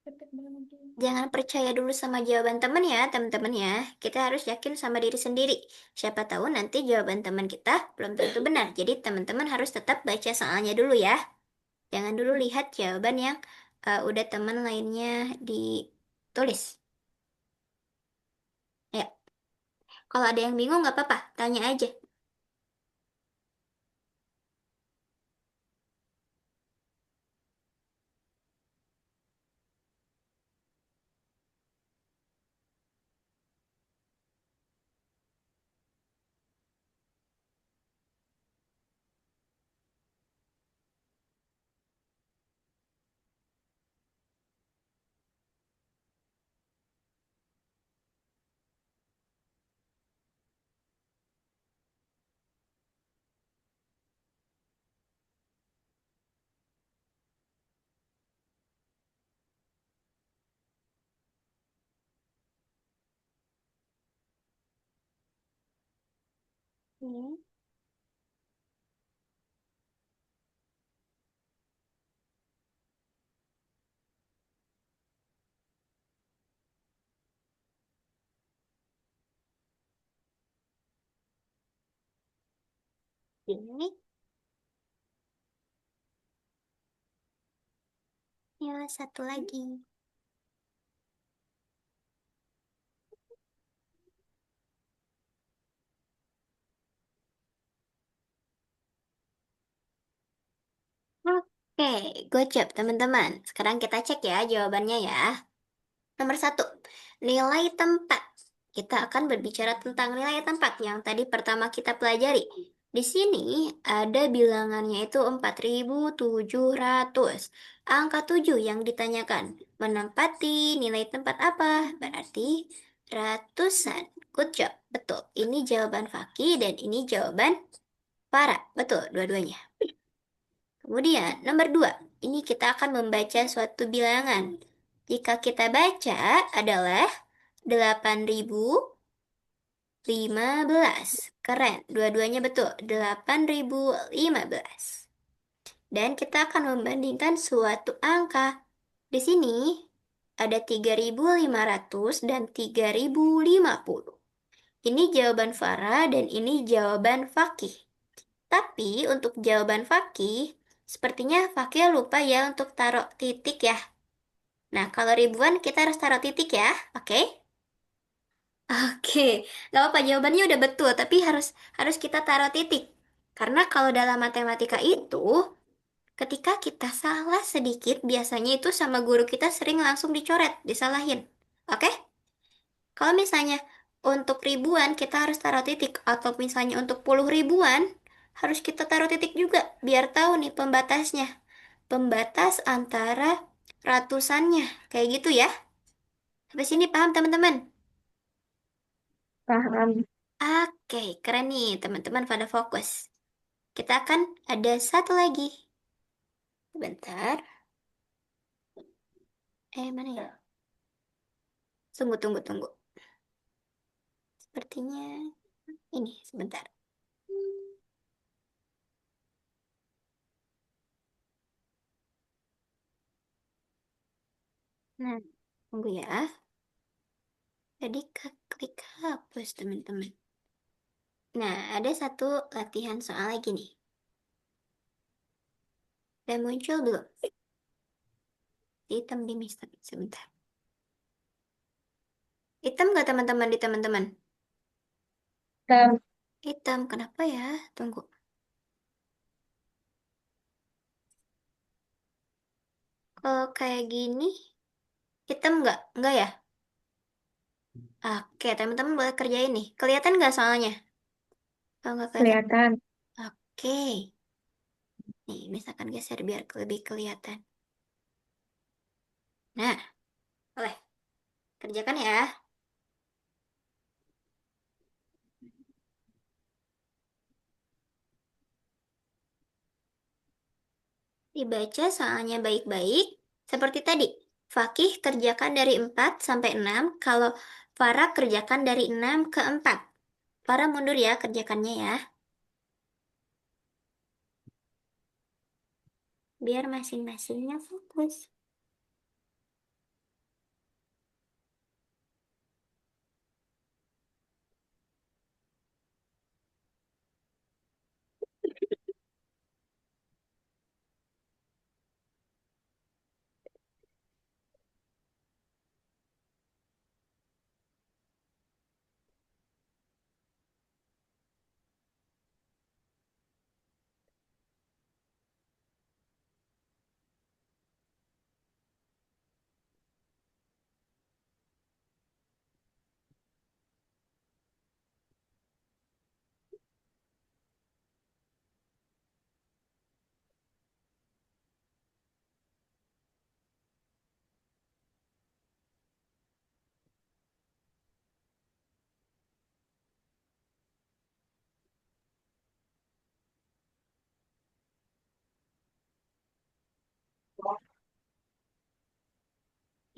cepet banget tuh. Jangan percaya dulu sama jawaban teman ya, teman-teman ya. Kita harus yakin sama diri sendiri. Siapa tahu nanti jawaban teman kita belum tentu benar. Jadi teman-teman harus tetap baca soalnya dulu ya. Jangan dulu lihat jawaban yang udah teman lainnya ditulis. Ya, kalau ada yang bingung nggak apa-apa, tanya aja. Hmm. Ini, ya satu lagi. Oke, good job teman-teman. Sekarang kita cek ya jawabannya ya. Nomor 1, nilai tempat. Kita akan berbicara tentang nilai tempat yang tadi pertama kita pelajari. Di sini ada bilangannya itu 4.700. Angka 7 yang ditanyakan. Menempati nilai tempat apa? Berarti ratusan. Good job. Betul. Ini jawaban Faki dan ini jawaban Farah. Betul, dua-duanya. Kemudian, nomor 2. Ini kita akan membaca suatu bilangan. Jika kita baca adalah 8.015. Keren, dua-duanya betul. 8.015. Dan kita akan membandingkan suatu angka. Di sini ada 3.500 dan 3.050. Ini jawaban Farah dan ini jawaban Fakih. Tapi untuk jawaban Fakih, sepertinya Fakih lupa ya untuk taruh titik ya. Nah, kalau ribuan kita harus taruh titik ya, oke? Oke, nggak apa-apa jawabannya udah betul, tapi harus harus kita taruh titik. Karena kalau dalam matematika itu, ketika kita salah sedikit, biasanya itu sama guru kita sering langsung dicoret, disalahin. Oke? Kalau misalnya untuk ribuan kita harus taruh titik, atau misalnya untuk puluh ribuan harus kita taruh titik juga biar tahu nih pembatasnya. Pembatas antara ratusannya. Kayak gitu ya. Sampai sini paham teman-teman? Paham. Oke, keren nih teman-teman pada fokus. Kita akan ada satu lagi. Sebentar. Mana ya? Tunggu, tunggu, tunggu. Sepertinya ini, sebentar. Nah, tunggu ya. Jadi klik hapus teman-teman. Nah, ada satu latihan soal lagi nih. Udah muncul belum? Hitam di Mister. Sebentar. Hitam nggak teman-teman di teman-teman? Dan Hitam, kenapa ya? Tunggu. Kalau kayak gini, hitam nggak? Nggak ya? Oke, teman-teman boleh kerjain nih. Kelihatan nggak soalnya? Kalau nggak kelihatan. kelihatan. Oke. Nih, misalkan geser biar lebih kelihatan. Nah, boleh. Kerjakan ya. Dibaca soalnya baik-baik. Seperti tadi. Fakih kerjakan dari 4 sampai 6. Kalau Farah kerjakan dari 6 ke 4. Farah mundur ya kerjakannya ya. Biar masing-masingnya fokus.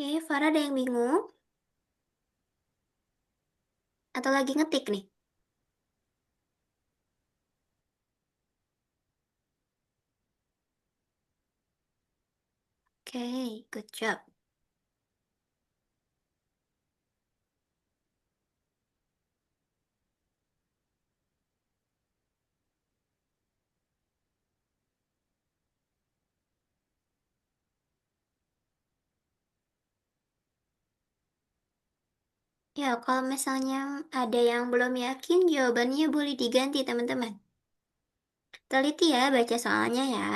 Oke, Farah ada yang bingung? Atau lagi ngetik nih? Oke, good job. Ya, kalau misalnya ada yang belum yakin, jawabannya boleh diganti, teman-teman. Teliti ya baca soalnya ya.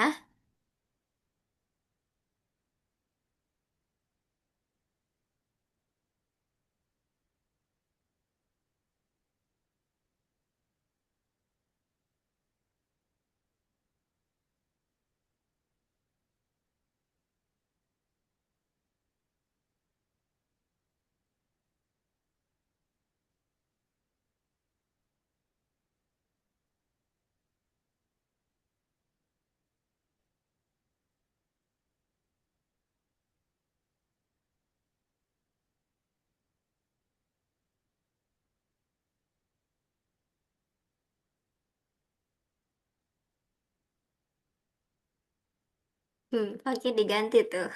Oke diganti tuh.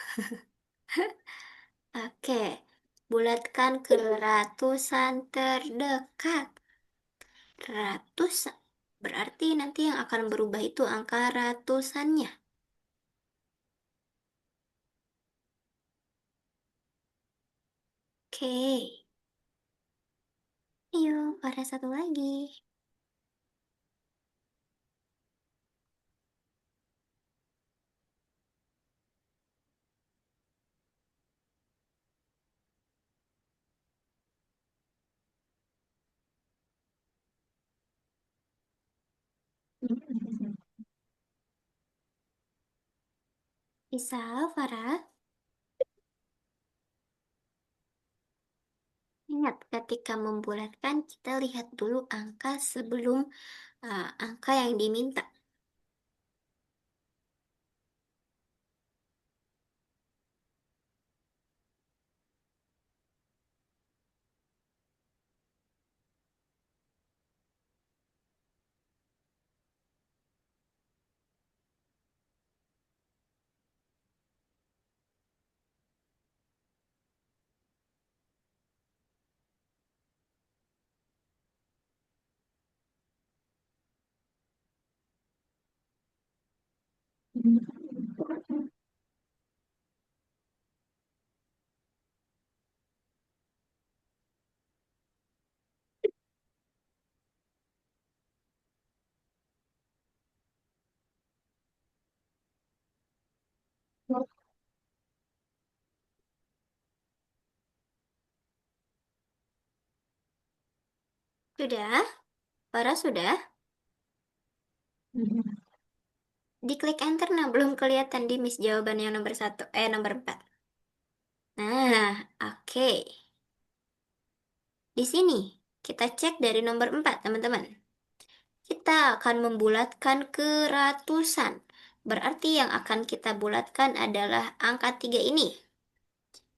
Oke, bulatkan ke ratusan terdekat. Ratusan. Berarti nanti yang akan berubah itu angka ratusannya. Oke. Yuk, ada satu lagi. Bisa, Farah? Ingat, ketika membulatkan, kita lihat dulu angka sebelum angka yang diminta. Sudah? Farah sudah? Diklik enter, nah belum kelihatan di miss jawaban yang nomor satu, nomor 4. Nah, oke. Di sini, kita cek dari nomor 4, teman-teman. Kita akan membulatkan ke ratusan. Berarti yang akan kita bulatkan adalah angka 3 ini.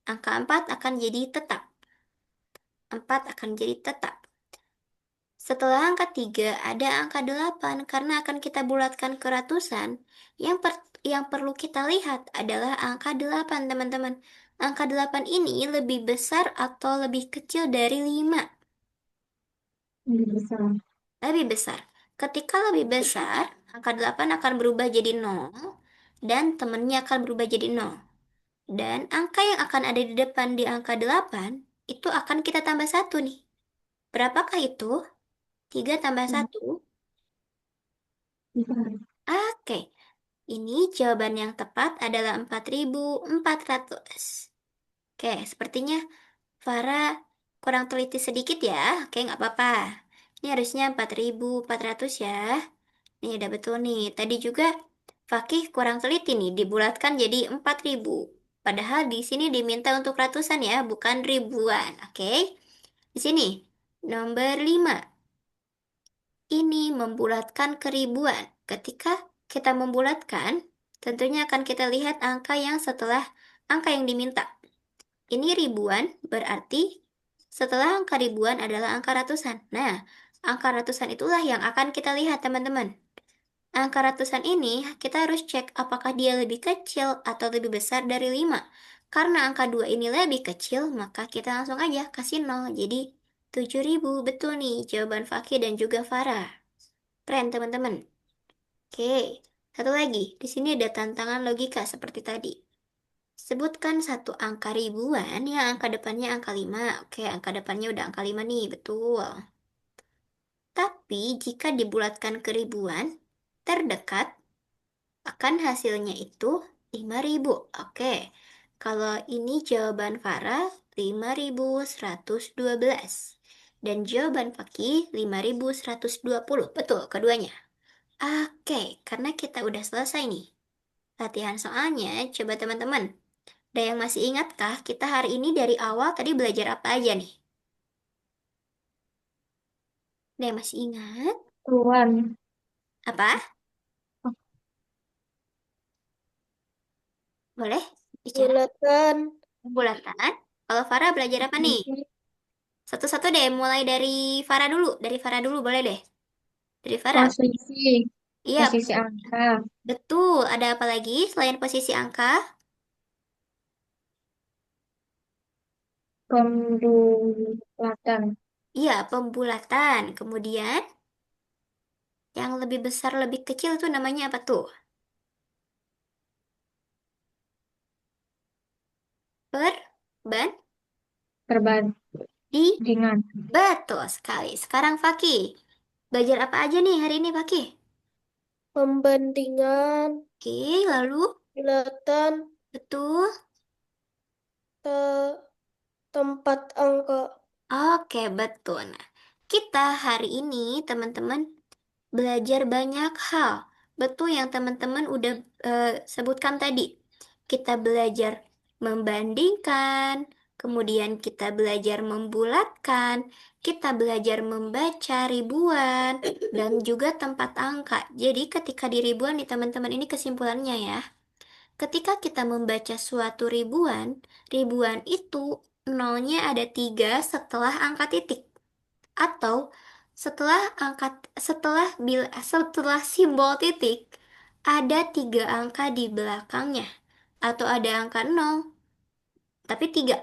Angka 4 akan jadi tetap. 4 akan jadi tetap. Setelah angka 3 ada angka 8 karena akan kita bulatkan ke ratusan. Yang perlu kita lihat adalah angka 8, teman-teman. Angka 8 ini lebih besar atau lebih kecil dari 5? Lebih besar. Lebih besar. Ketika lebih besar, angka 8 akan berubah jadi 0 dan temannya akan berubah jadi 0. Dan angka yang akan ada di depan di angka 8 itu akan kita tambah satu nih. Berapakah itu? 3 tambah satu. Besar. Oke, ini jawaban yang tepat adalah 4.400. Oke, sepertinya Farah kurang teliti sedikit ya. Oke, nggak apa-apa. Ini harusnya 4.400 ya. Nih, udah betul nih. Tadi juga Fakih kurang teliti nih, dibulatkan jadi 4.000. Padahal di sini diminta untuk ratusan ya, bukan ribuan. Oke. Di sini, nomor 5. Ini membulatkan ke ribuan. Ketika kita membulatkan, tentunya akan kita lihat angka yang setelah angka yang diminta. Ini ribuan, berarti setelah angka ribuan adalah angka ratusan. Nah, angka ratusan itulah yang akan kita lihat, teman-teman. Angka ratusan ini kita harus cek apakah dia lebih kecil atau lebih besar dari 5. Karena angka 2 ini lebih kecil, maka kita langsung aja kasih 0. Jadi 7.000, betul nih jawaban Fakih dan juga Farah. Keren teman-teman. Oke, satu lagi. Di sini ada tantangan logika seperti tadi. Sebutkan satu angka ribuan yang angka depannya angka 5. Oke, angka depannya udah angka 5 nih, betul. Tapi jika dibulatkan ke ribuan, terdekat akan hasilnya itu 5.000. Oke, kalau ini jawaban Farah 5.112. Dan jawaban Fakih 5.120. Betul, keduanya. Oke, karena kita udah selesai nih. Latihan soalnya, coba teman-teman. Ada yang masih ingatkah kita hari ini dari awal tadi belajar apa aja nih? Ada yang masih ingat? Tuan. Apa? Boleh bicara? Bulatan. Bulatan. Kalau Farah belajar apa nih? Satu-satu deh, mulai dari Farah dulu. Dari Farah dulu, boleh deh. Dari Farah. Posisi. Iya, Posisi angka. betul. Ada apa lagi selain posisi angka? Pembulatan. Iya, pembulatan. Kemudian, yang lebih besar, lebih kecil itu namanya apa tuh? Di? Perbandingan. Betul sekali. Sekarang Fakih. Belajar apa aja nih hari ini, Fakih? Pembandingan. Oke, lalu? Bulatan. Betul. te- Tempat angka. Oke, betul. Nah, kita hari ini, teman-teman, belajar banyak hal. Betul yang teman-teman udah sebutkan tadi. Kita belajar membandingkan, kemudian kita belajar membulatkan, kita belajar membaca ribuan, dan juga tempat angka. Jadi ketika di ribuan nih teman-teman ini kesimpulannya ya. Ketika kita membaca suatu ribuan, ribuan itu nolnya ada 3 setelah angka titik atau setelah simbol titik ada 3 angka di belakangnya atau ada angka 0 tapi 3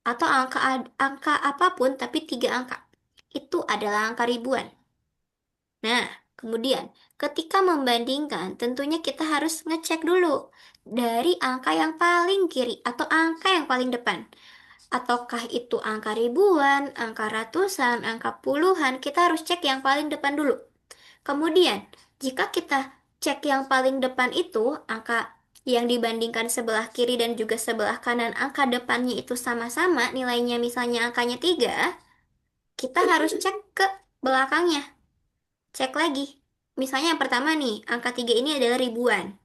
atau angka apapun tapi 3 angka itu adalah angka ribuan. Nah, kemudian ketika membandingkan tentunya kita harus ngecek dulu dari angka yang paling kiri atau angka yang paling depan. Ataukah itu angka ribuan, angka ratusan, angka puluhan, kita harus cek yang paling depan dulu. Kemudian, jika kita cek yang paling depan itu, angka yang dibandingkan sebelah kiri dan juga sebelah kanan, angka depannya itu sama-sama, nilainya misalnya angkanya 3, kita harus cek ke belakangnya. Cek lagi. Misalnya yang pertama nih, angka 3 ini adalah ribuan.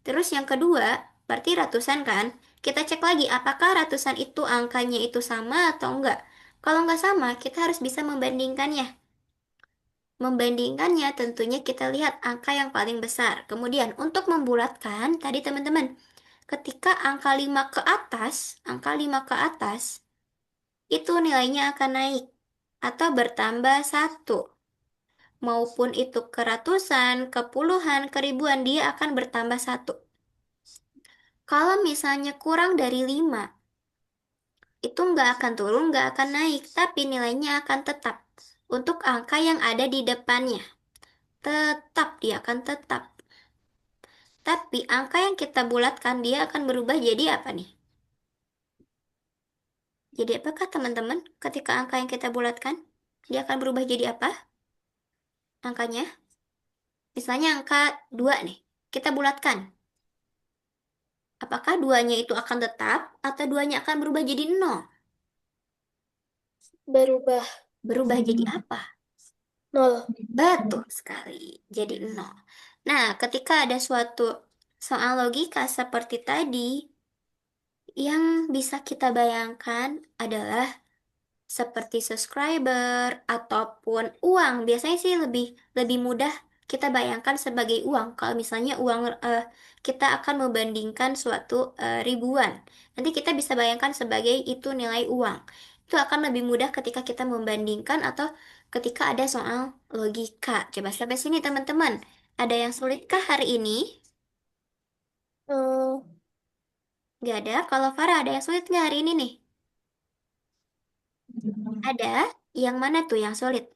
Terus yang kedua, berarti ratusan kan? Kita cek lagi apakah ratusan itu angkanya itu sama atau enggak. Kalau enggak sama, kita harus bisa membandingkannya. Membandingkannya tentunya kita lihat angka yang paling besar. Kemudian untuk membulatkan, tadi teman-teman, ketika angka 5 ke atas, itu nilainya akan naik atau bertambah 1. Maupun itu ke ratusan, ke puluhan, ke ribuan, dia akan bertambah 1. Kalau misalnya kurang dari 5 itu nggak akan turun, nggak akan naik, tapi nilainya akan tetap. Untuk angka yang ada di depannya, tetap dia akan tetap. Tapi angka yang kita bulatkan, dia akan berubah jadi apa nih? Jadi apakah teman-teman ketika angka yang kita bulatkan, dia akan berubah jadi apa angkanya? Misalnya angka 2 nih, kita bulatkan. Apakah duanya itu akan tetap atau duanya akan berubah jadi 0? Berubah Berubah jadi apa? 0. Betul sekali, jadi 0. Nah, ketika ada suatu soal logika seperti tadi, yang bisa kita bayangkan adalah seperti subscriber ataupun uang. Biasanya sih lebih lebih mudah kita bayangkan sebagai uang. Kalau misalnya uang kita akan membandingkan suatu ribuan. Nanti kita bisa bayangkan sebagai itu nilai uang. Itu akan lebih mudah ketika kita membandingkan atau ketika ada soal logika. Coba sampai sini teman-teman. Ada yang sulitkah hari ini? Eh, Nggak ada. Kalau Farah ada yang sulit nggak hari ini nih? Ada. Yang mana tuh yang sulit?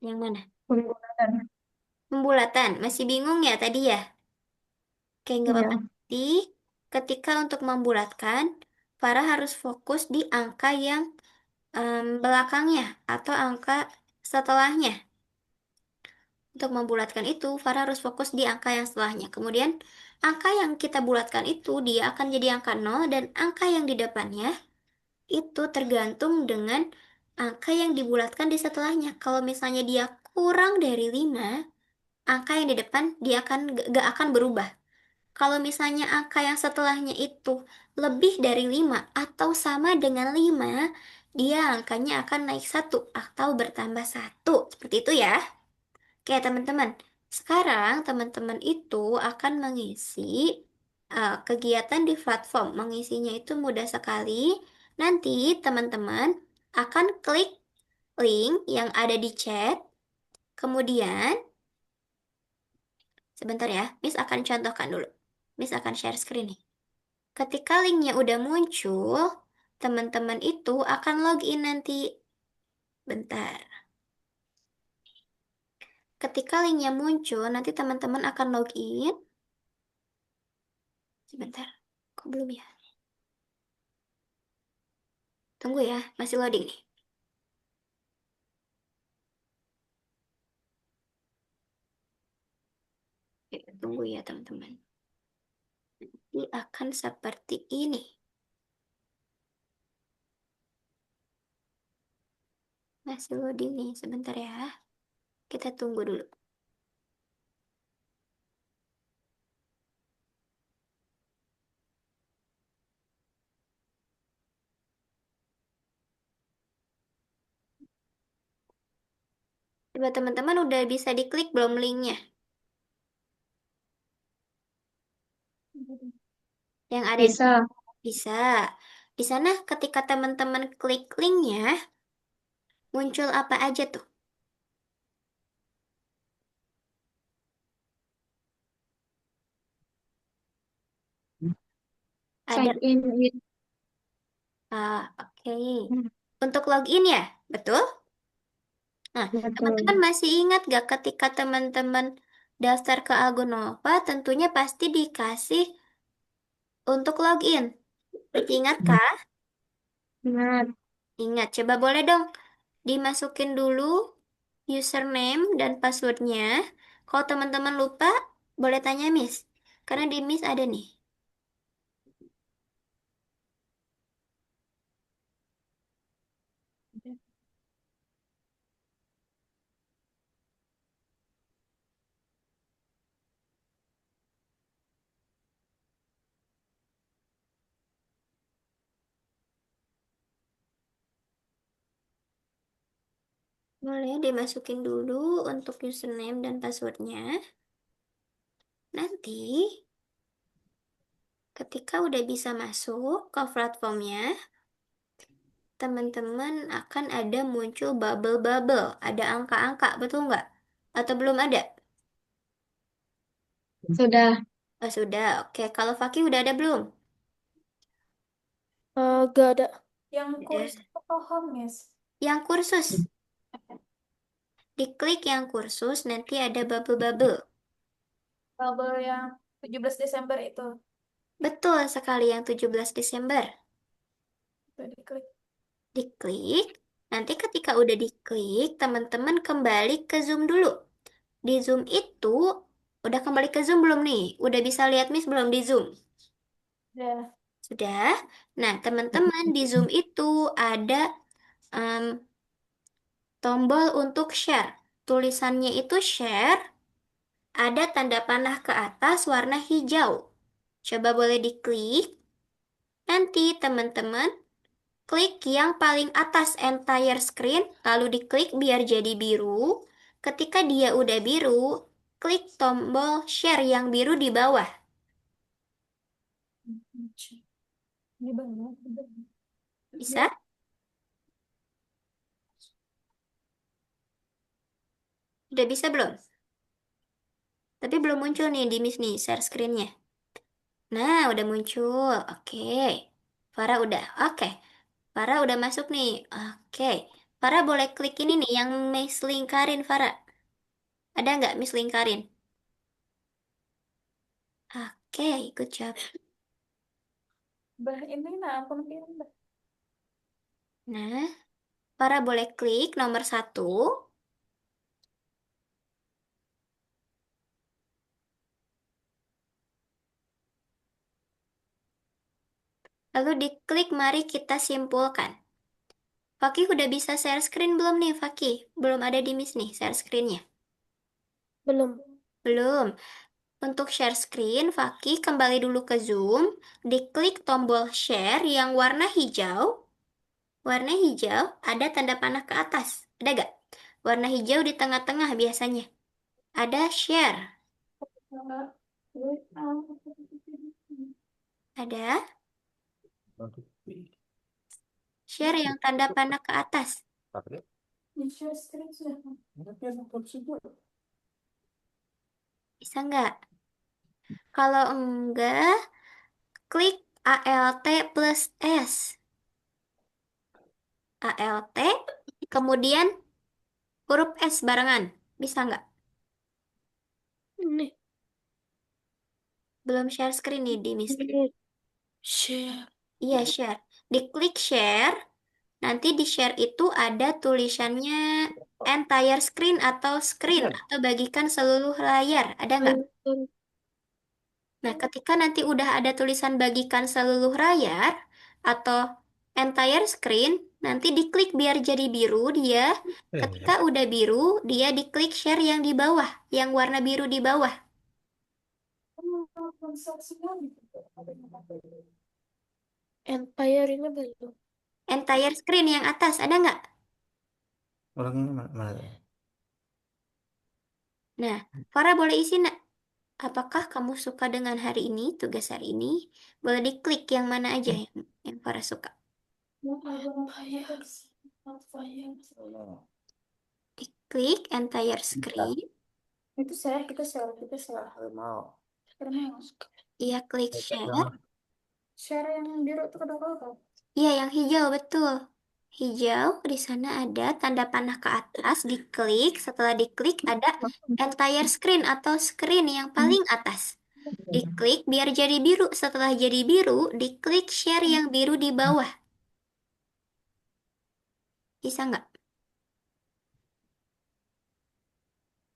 Yang mana? Pembulatan. Pembulatan, masih bingung ya tadi ya? Oke, nggak Iya. apa-apa. Nanti ketika untuk membulatkan, Farah harus fokus di angka yang belakangnya atau angka setelahnya. Untuk membulatkan itu, Farah harus fokus di angka yang setelahnya. Kemudian, angka yang kita bulatkan itu, dia akan jadi angka 0 dan angka yang di depannya itu tergantung dengan angka yang dibulatkan di setelahnya. Kalau misalnya dia kurang dari 5, angka yang di depan dia akan gak akan berubah. Kalau misalnya angka yang setelahnya itu lebih dari 5 atau sama dengan 5, dia angkanya akan naik 1 atau bertambah 1. Seperti itu ya. Oke, teman-teman. Sekarang teman-teman itu akan mengisi kegiatan di platform. Mengisinya itu mudah sekali. Nanti teman-teman akan klik link yang ada di chat. Kemudian, sebentar ya, Miss akan contohkan dulu. Miss akan share screen nih. Ketika linknya udah muncul, teman-teman itu akan login nanti. Bentar. Ketika linknya muncul, nanti teman-teman akan login. Sebentar. Kok belum ya? Tunggu ya, masih loading nih. Oke, tunggu ya teman-teman. Ini akan seperti ini. Masih loading nih, sebentar ya. Kita tunggu dulu. Coba teman-teman udah bisa diklik belum linknya? Yang ada di Bisa. bisa. Di sana ketika teman-teman klik linknya, muncul apa aja tuh? Ada, Sign in with. oke. Untuk login ya, betul? Nah, teman-teman Betul. masih ingat gak ketika teman-teman daftar ke Agonova, tentunya pasti dikasih untuk login. Masih ingat kah? Benar. Ingat, coba boleh dong dimasukin dulu username dan passwordnya. Kalau teman-teman lupa, boleh tanya Miss. Karena di Miss ada nih. Boleh dimasukin dulu untuk username dan passwordnya. Nanti, ketika udah bisa masuk ke platformnya, teman-teman akan ada muncul bubble-bubble. Ada angka-angka, betul nggak? Atau belum ada? Sudah. Oh, sudah, oke. Kalau Fakih udah ada belum? Gak ada. Yang Udah. kursus itu paham, Miss. Yang kursus. Diklik yang kursus, nanti ada bubble-bubble. Kabel yang 17 Desember itu. Betul sekali yang 17 Desember. Udah diklik. Diklik. Nanti ketika udah diklik, teman-teman kembali ke Zoom dulu. Di Zoom itu, udah kembali ke Zoom belum nih? Udah bisa lihat Miss belum di Zoom? Udah. Sudah? Nah, teman-teman di Zoom itu ada em, tombol untuk share. Tulisannya itu share, ada tanda panah ke atas warna hijau. Coba boleh diklik. Nanti teman-teman klik yang paling atas entire screen, lalu diklik biar jadi biru. Ketika dia udah biru, klik tombol share yang biru di bawah. Di bawah. Bisa? Udah bisa belum? Tapi belum muncul nih di Miss nih share screen-nya. Nah, udah muncul. Oke. Farah udah. Oke. Farah udah masuk nih. Oke. Farah boleh klik ini nih yang Miss lingkarin, Farah. Ada nggak Miss lingkarin? Oke, good job. Bah ini nah ampun piring bah. Nah, Farah boleh klik nomor satu. Lalu diklik mari kita simpulkan. Fakih udah bisa share screen belum nih, Fakih? Belum ada di Miss nih share screen-nya. Belum. Belum. Untuk share screen, Fakih kembali dulu ke Zoom, diklik tombol share yang warna hijau. Warna hijau ada tanda panah ke atas. Ada gak? Warna hijau di tengah-tengah biasanya. Ada share. Ada share yang tanda panah ke atas. Share screen sudah. Bisa nggak? Kalau enggak, klik ALT plus S. ALT, kemudian huruf S barengan. Bisa nggak? Ini. Belum share screen nih di Miss. Ini. Share. Iya, share. Diklik share, nanti di share itu ada tulisannya entire screen atau screen atau bagikan seluruh layar. Ada nggak? Nah, ketika nanti udah ada tulisan bagikan seluruh layar atau entire screen, Nanti diklik biar jadi biru dia. Ketika Iya. udah biru, dia diklik share yang di bawah, yang warna biru di bawah. Empire ini belum. Entire screen yang atas, ada nggak? Orangnya mana? Nah, Farah boleh isi nak. Apakah kamu suka dengan hari ini, tugas hari ini? Boleh diklik yang mana aja yang Farah suka. Diklik entire screen. Itu saya kita share mau. Karena yang Iya, klik share. share yang biru itu kedua apa? Iya, yang hijau betul. Hijau, di sana ada tanda panah ke atas, diklik. Setelah diklik ada entire screen atau screen yang paling atas. Diklik biar jadi biru. Setelah jadi biru, diklik share yang biru di bawah. Bisa nggak?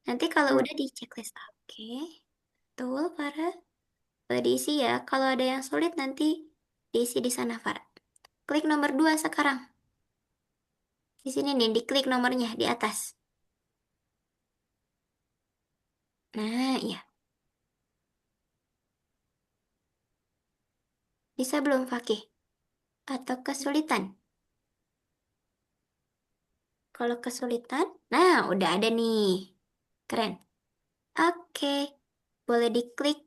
Nanti kalau udah di checklist. Oke, betul, Farah. Boleh diisi ya. Kalau ada yang sulit nanti diisi di sana, Farah. Klik nomor 2 sekarang. Di sini nih, diklik nomornya di atas. Nah, iya. Bisa belum, Fakih? Atau kesulitan? Kalau kesulitan, nah udah ada nih. Keren. Oke, boleh diklik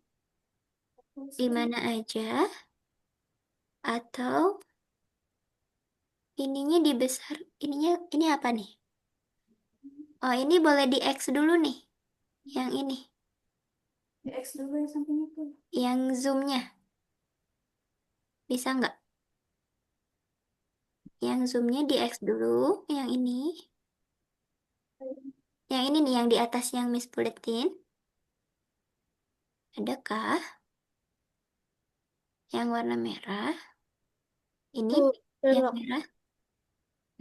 di mana aja. Atau ininya dibesar. Ini apa nih? Oh, ini boleh di X dulu nih. Yang ini. Di X dulu yang samping itu. Yang zoomnya. Bisa nggak? Yang zoomnya di X dulu. Yang ini. Yang ini nih, yang di atas yang Miss Buletin. Adakah? Yang warna merah. Ini Tuh, yang belok. merah.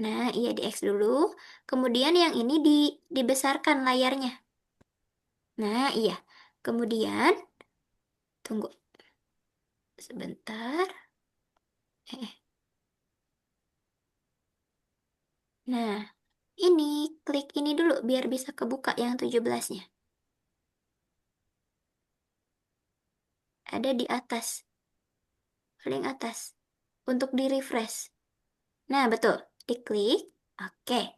Nah, iya di X dulu. Kemudian yang ini dibesarkan layarnya. Nah, iya. Kemudian, tunggu sebentar. Eh, Nah, ini klik ini dulu biar bisa kebuka yang 17-nya. Ada di atas, paling atas. Untuk di refresh. Nah, betul. Diklik. Oke.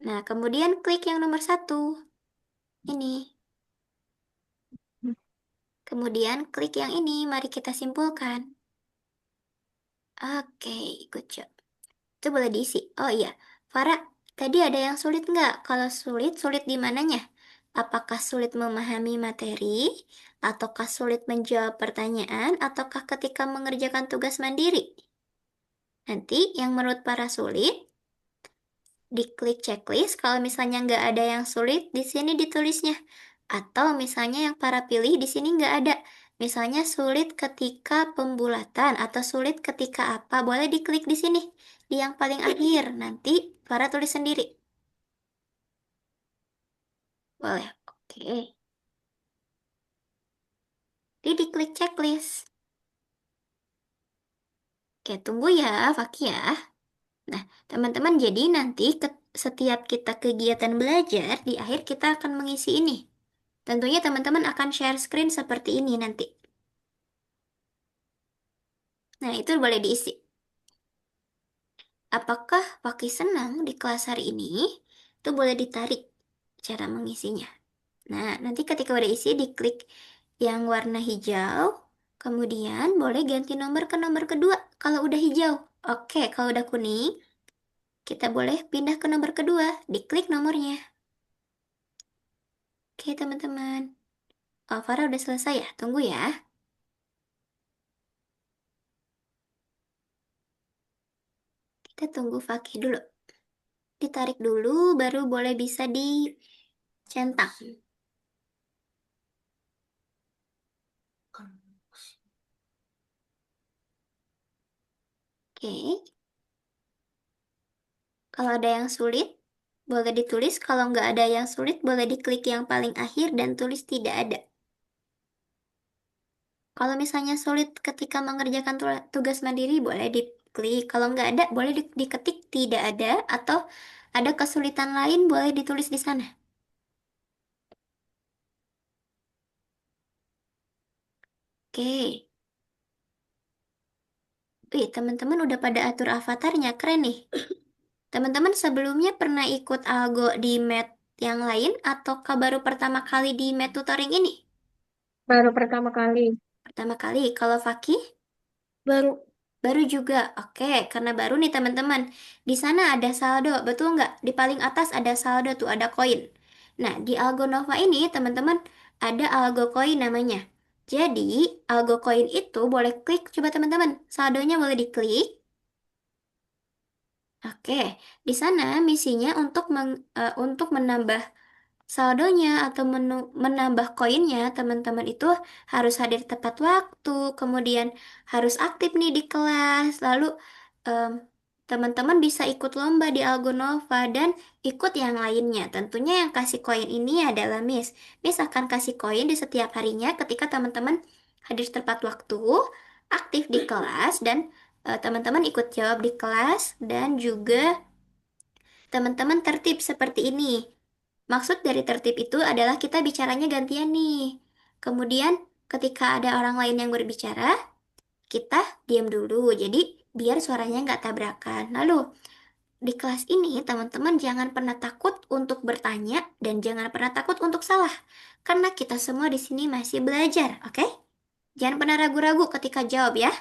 Nah, kemudian klik yang nomor 1. Ini. Kemudian klik yang ini. Mari kita simpulkan. Oke, good job. Itu boleh diisi. Oh iya, Farah, tadi ada yang sulit nggak? Kalau sulit, sulit di mananya? Apakah sulit memahami materi, ataukah sulit menjawab pertanyaan, ataukah ketika mengerjakan tugas mandiri? Nanti yang menurut para sulit, diklik checklist. Kalau misalnya nggak ada yang sulit, di sini ditulisnya. Atau misalnya yang para pilih di sini nggak ada. Misalnya sulit ketika pembulatan atau sulit ketika apa, boleh diklik di sini. Di yang paling akhir, nanti para tulis sendiri. Boleh, oke. Jadi diklik checklist. Oke, tunggu ya, Faki ya. Nah, teman-teman, jadi nanti setiap kita kegiatan belajar, di akhir kita akan mengisi ini. Tentunya teman-teman akan share screen seperti ini nanti. Nah, itu boleh diisi. Apakah Paki senang di kelas hari ini? Itu boleh ditarik cara mengisinya. Nah, nanti ketika udah isi, diklik yang warna hijau. Kemudian boleh ganti nomor ke nomor kedua kalau udah hijau. Oke, kalau udah kuning, kita boleh pindah ke nomor kedua. Diklik nomornya. Oke, teman-teman. Oh, Farah udah selesai ya? Tunggu ya. Kita tunggu Fakih dulu. Ditarik dulu, baru boleh bisa dicentak. Oke, kalau ada yang sulit, boleh ditulis. Kalau nggak ada yang sulit, boleh diklik yang paling akhir dan tulis tidak ada. Kalau misalnya sulit ketika mengerjakan tugas mandiri, boleh diklik. Kalau nggak ada, boleh diketik tidak ada, atau ada kesulitan lain, boleh ditulis di sana. Oke. Wih, teman-teman udah pada atur avatarnya, keren nih. Teman-teman sebelumnya pernah ikut algo di Mat yang lain, ataukah baru pertama kali di Mat tutoring ini? Baru pertama kali. Pertama kali, kalau Fakih? Baru. Baru juga, oke, karena baru nih teman-teman. Di sana ada saldo, betul nggak? Di paling atas ada saldo tuh, ada koin. Nah, di Algo Nova ini teman-teman ada Algo Koin namanya. Jadi, Algo Koin itu boleh klik, coba teman-teman. Saldonya boleh diklik. Oke, di sana misinya untuk menambah saldonya atau menambah koinnya, teman-teman itu harus hadir tepat waktu, kemudian harus aktif nih di kelas, lalu em, teman-teman bisa ikut lomba di Algonova dan ikut yang lainnya. Tentunya yang kasih koin ini adalah Miss. Miss akan kasih koin di setiap harinya ketika teman-teman hadir tepat waktu, aktif di kelas, dan teman-teman ikut jawab di kelas, dan juga teman-teman tertib seperti ini. Maksud dari tertib itu adalah kita bicaranya gantian nih. Kemudian ketika ada orang lain yang berbicara, kita diam dulu. Jadi biar suaranya nggak tabrakan. Lalu di kelas ini teman-teman jangan pernah takut untuk bertanya dan jangan pernah takut untuk salah. Karena kita semua di sini masih belajar, oke? Jangan pernah ragu-ragu ketika jawab ya.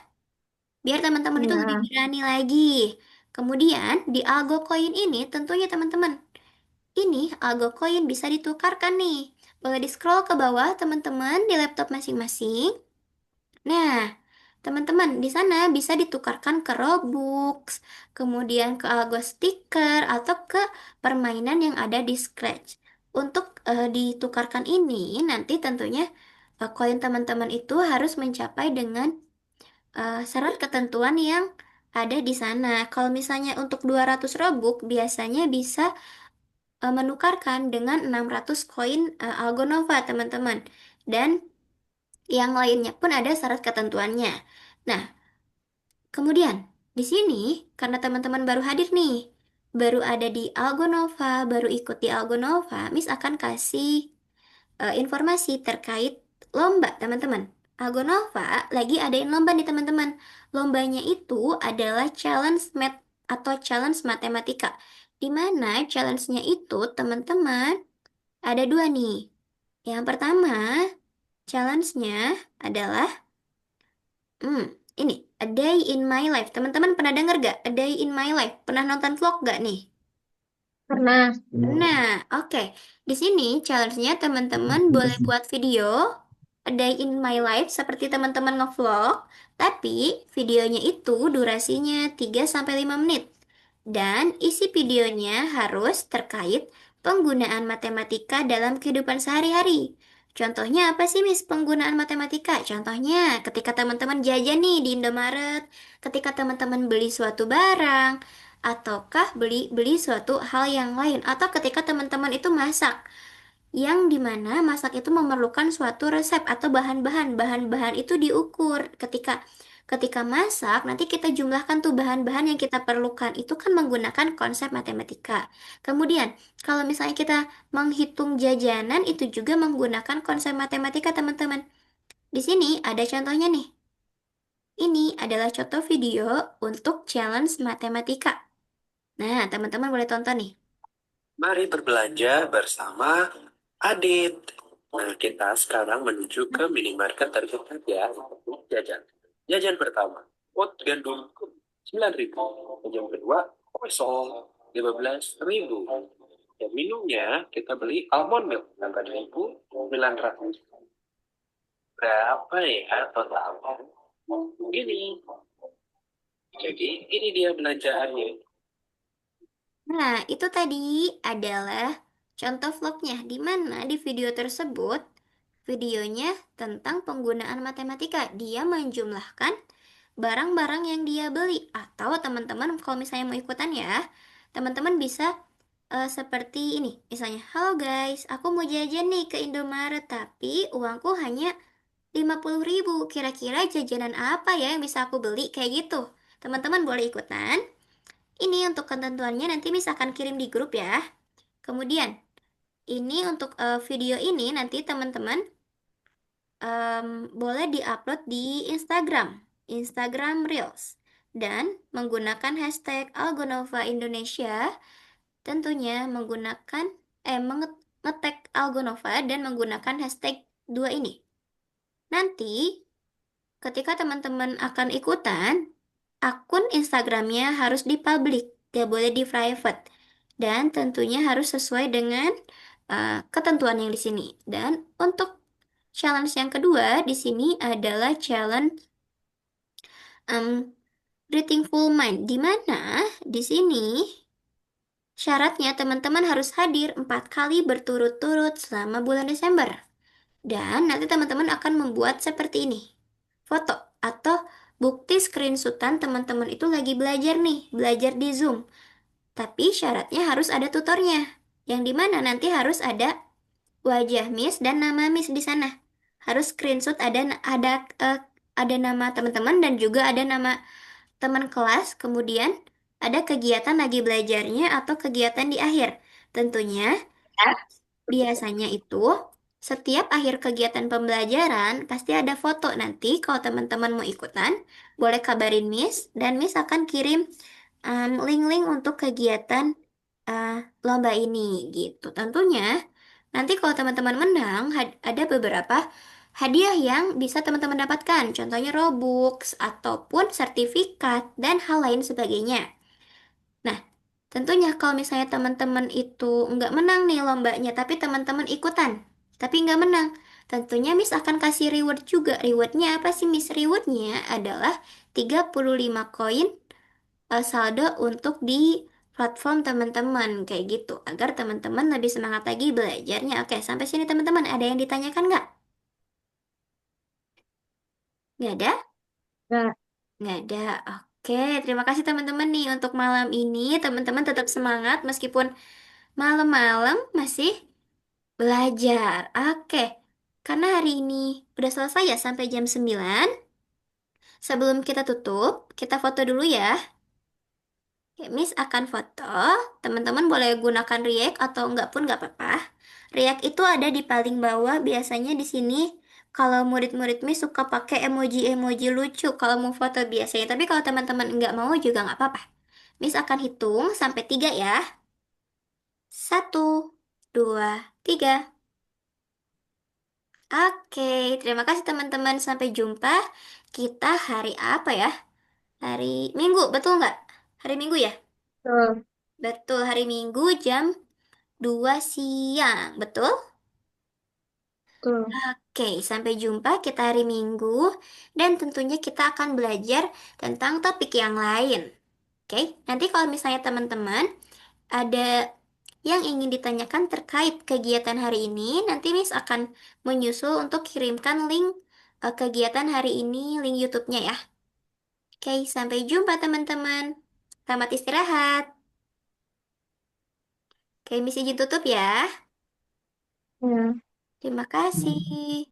Biar teman-teman itu lebih Ya. berani lagi. Kemudian di Algo Coin ini tentunya teman-teman ini Algo Coin bisa ditukarkan nih. Boleh di-scroll ke bawah teman-teman di laptop masing-masing. Nah, teman-teman di sana bisa ditukarkan ke Robux, kemudian ke Algo Sticker atau ke permainan yang ada di Scratch. Untuk ditukarkan ini nanti tentunya koin teman-teman itu harus mencapai dengan syarat ketentuan yang ada di sana. Kalau misalnya untuk 200 Robux biasanya bisa menukarkan dengan 600 koin Algonova, teman-teman. Dan yang lainnya pun ada syarat ketentuannya. Nah, kemudian di sini karena teman-teman baru hadir nih, baru ada di Algonova, baru ikut di Algonova, Miss akan kasih informasi terkait lomba, teman-teman. Algonova lagi adain lomba nih, teman-teman. Lombanya itu adalah challenge math atau challenge matematika. Di mana challenge-nya itu, teman-teman, ada dua nih. Yang pertama, challenge-nya adalah, hmm, ini, A Day in My Life. Teman-teman pernah denger gak? A Day in My Life. Pernah nonton vlog gak nih? Pernah. Nah, oke. Di sini challenge-nya teman-teman boleh buat video A Day in My Life seperti teman-teman ngevlog, tapi videonya itu durasinya 3 sampai 5 menit. Dan isi videonya harus terkait penggunaan matematika dalam kehidupan sehari-hari. Contohnya apa sih, Miss, penggunaan matematika? Contohnya ketika teman-teman jajan nih di Indomaret, ketika teman-teman beli suatu barang, ataukah beli beli suatu hal yang lain, atau ketika teman-teman itu masak yang dimana masak itu memerlukan suatu resep atau bahan-bahan itu diukur ketika ketika masak nanti kita jumlahkan tuh bahan-bahan yang kita perlukan itu kan menggunakan konsep matematika. Kemudian kalau misalnya kita menghitung jajanan itu juga menggunakan konsep matematika, teman-teman. Di sini ada contohnya nih. Ini adalah contoh video untuk challenge matematika. Nah, teman-teman boleh tonton nih. Mari berbelanja bersama Adit. Nah, kita sekarang menuju ke minimarket terdekat ya untuk jajan. Jajan pertama, pot gandum 9.000. Jajan kedua, kosong 15.000. Dan minumnya kita beli almond milk 8.900. Berapa ya totalnya? Gini. Jadi ini dia belanjaannya. Nah, itu tadi adalah contoh vlognya, di mana di video tersebut, videonya tentang penggunaan matematika. Dia menjumlahkan barang-barang yang dia beli. Atau teman-teman, kalau misalnya mau ikutan ya, teman-teman bisa seperti ini. Misalnya, halo guys, aku mau jajan nih ke Indomaret, tapi uangku hanya 50.000. Kira-kira jajanan apa ya yang bisa aku beli? Kayak gitu. teman-teman boleh ikutan. Ini untuk ketentuannya nanti Miss akan kirim di grup ya. Kemudian, ini untuk video ini nanti teman-teman boleh diupload di Instagram Reels, dan menggunakan hashtag Algonova Indonesia, tentunya menggunakan ngetek Algonova dan menggunakan hashtag dua ini. Nanti, ketika teman-teman akan ikutan, akun Instagramnya harus di-public, gak boleh di-private. Dan tentunya harus sesuai dengan ketentuan yang di sini. Dan untuk challenge yang kedua di sini adalah challenge um, Breathing Full Mind, di mana di sini syaratnya teman-teman harus hadir 4 kali berturut-turut selama bulan Desember. Dan nanti teman-teman akan membuat seperti ini. Foto atau bukti screenshotan teman-teman itu lagi belajar nih, belajar di Zoom. Tapi syaratnya harus ada tutornya. Yang dimana nanti harus ada wajah Miss dan nama Miss di sana. Harus screenshot ada nama teman-teman dan juga ada nama teman kelas, kemudian ada kegiatan lagi belajarnya atau kegiatan di akhir. Tentunya biasanya itu setiap akhir kegiatan pembelajaran pasti ada foto. Nanti kalau teman-teman mau ikutan, boleh kabarin Miss dan Miss akan kirim link-link untuk kegiatan uh, lomba ini gitu. Tentunya nanti kalau teman-teman menang ada beberapa hadiah yang bisa teman-teman dapatkan. Contohnya Robux ataupun sertifikat dan hal lain sebagainya. Nah, tentunya kalau misalnya teman-teman itu nggak menang nih lombanya, tapi teman-teman ikutan, tapi nggak menang, tentunya Miss akan kasih reward juga. Rewardnya apa sih Miss? Rewardnya adalah 35 koin saldo untuk di platform teman-teman, kayak gitu. Agar teman-teman lebih semangat lagi belajarnya. Oke, sampai sini teman-teman, ada yang ditanyakan nggak? Nggak ada? Nah, Nggak ada. Oke, terima kasih teman-teman nih untuk malam ini. Teman-teman tetap semangat meskipun malam-malam masih belajar. Oke, karena hari ini udah selesai ya sampai jam 9. Sebelum kita tutup, kita foto dulu ya. Oke, Miss akan foto. Teman-teman boleh gunakan React atau enggak pun enggak apa-apa. React itu ada di paling bawah. Biasanya di sini kalau murid-murid Miss suka pakai emoji-emoji lucu kalau mau foto biasanya. Tapi kalau teman-teman enggak mau juga enggak apa-apa. Miss akan hitung sampai 3 ya. 1, 2, 3. Oke, terima kasih teman-teman. Sampai jumpa. Kita hari apa ya? Hari Minggu, betul nggak? Hari Minggu ya? betul, Betul, hari Minggu jam 2 siang, betul? betul. Oke, sampai jumpa kita hari Minggu. Dan tentunya kita akan belajar tentang topik yang lain. Oke, nanti kalau misalnya teman-teman ada yang ingin ditanyakan terkait kegiatan hari ini, nanti Miss akan menyusul untuk kirimkan link kegiatan hari ini, link YouTube-nya ya. Oke, sampai jumpa teman-teman. Selamat istirahat. Oke, Miss izin tutup ya. Ya. Terima kasih.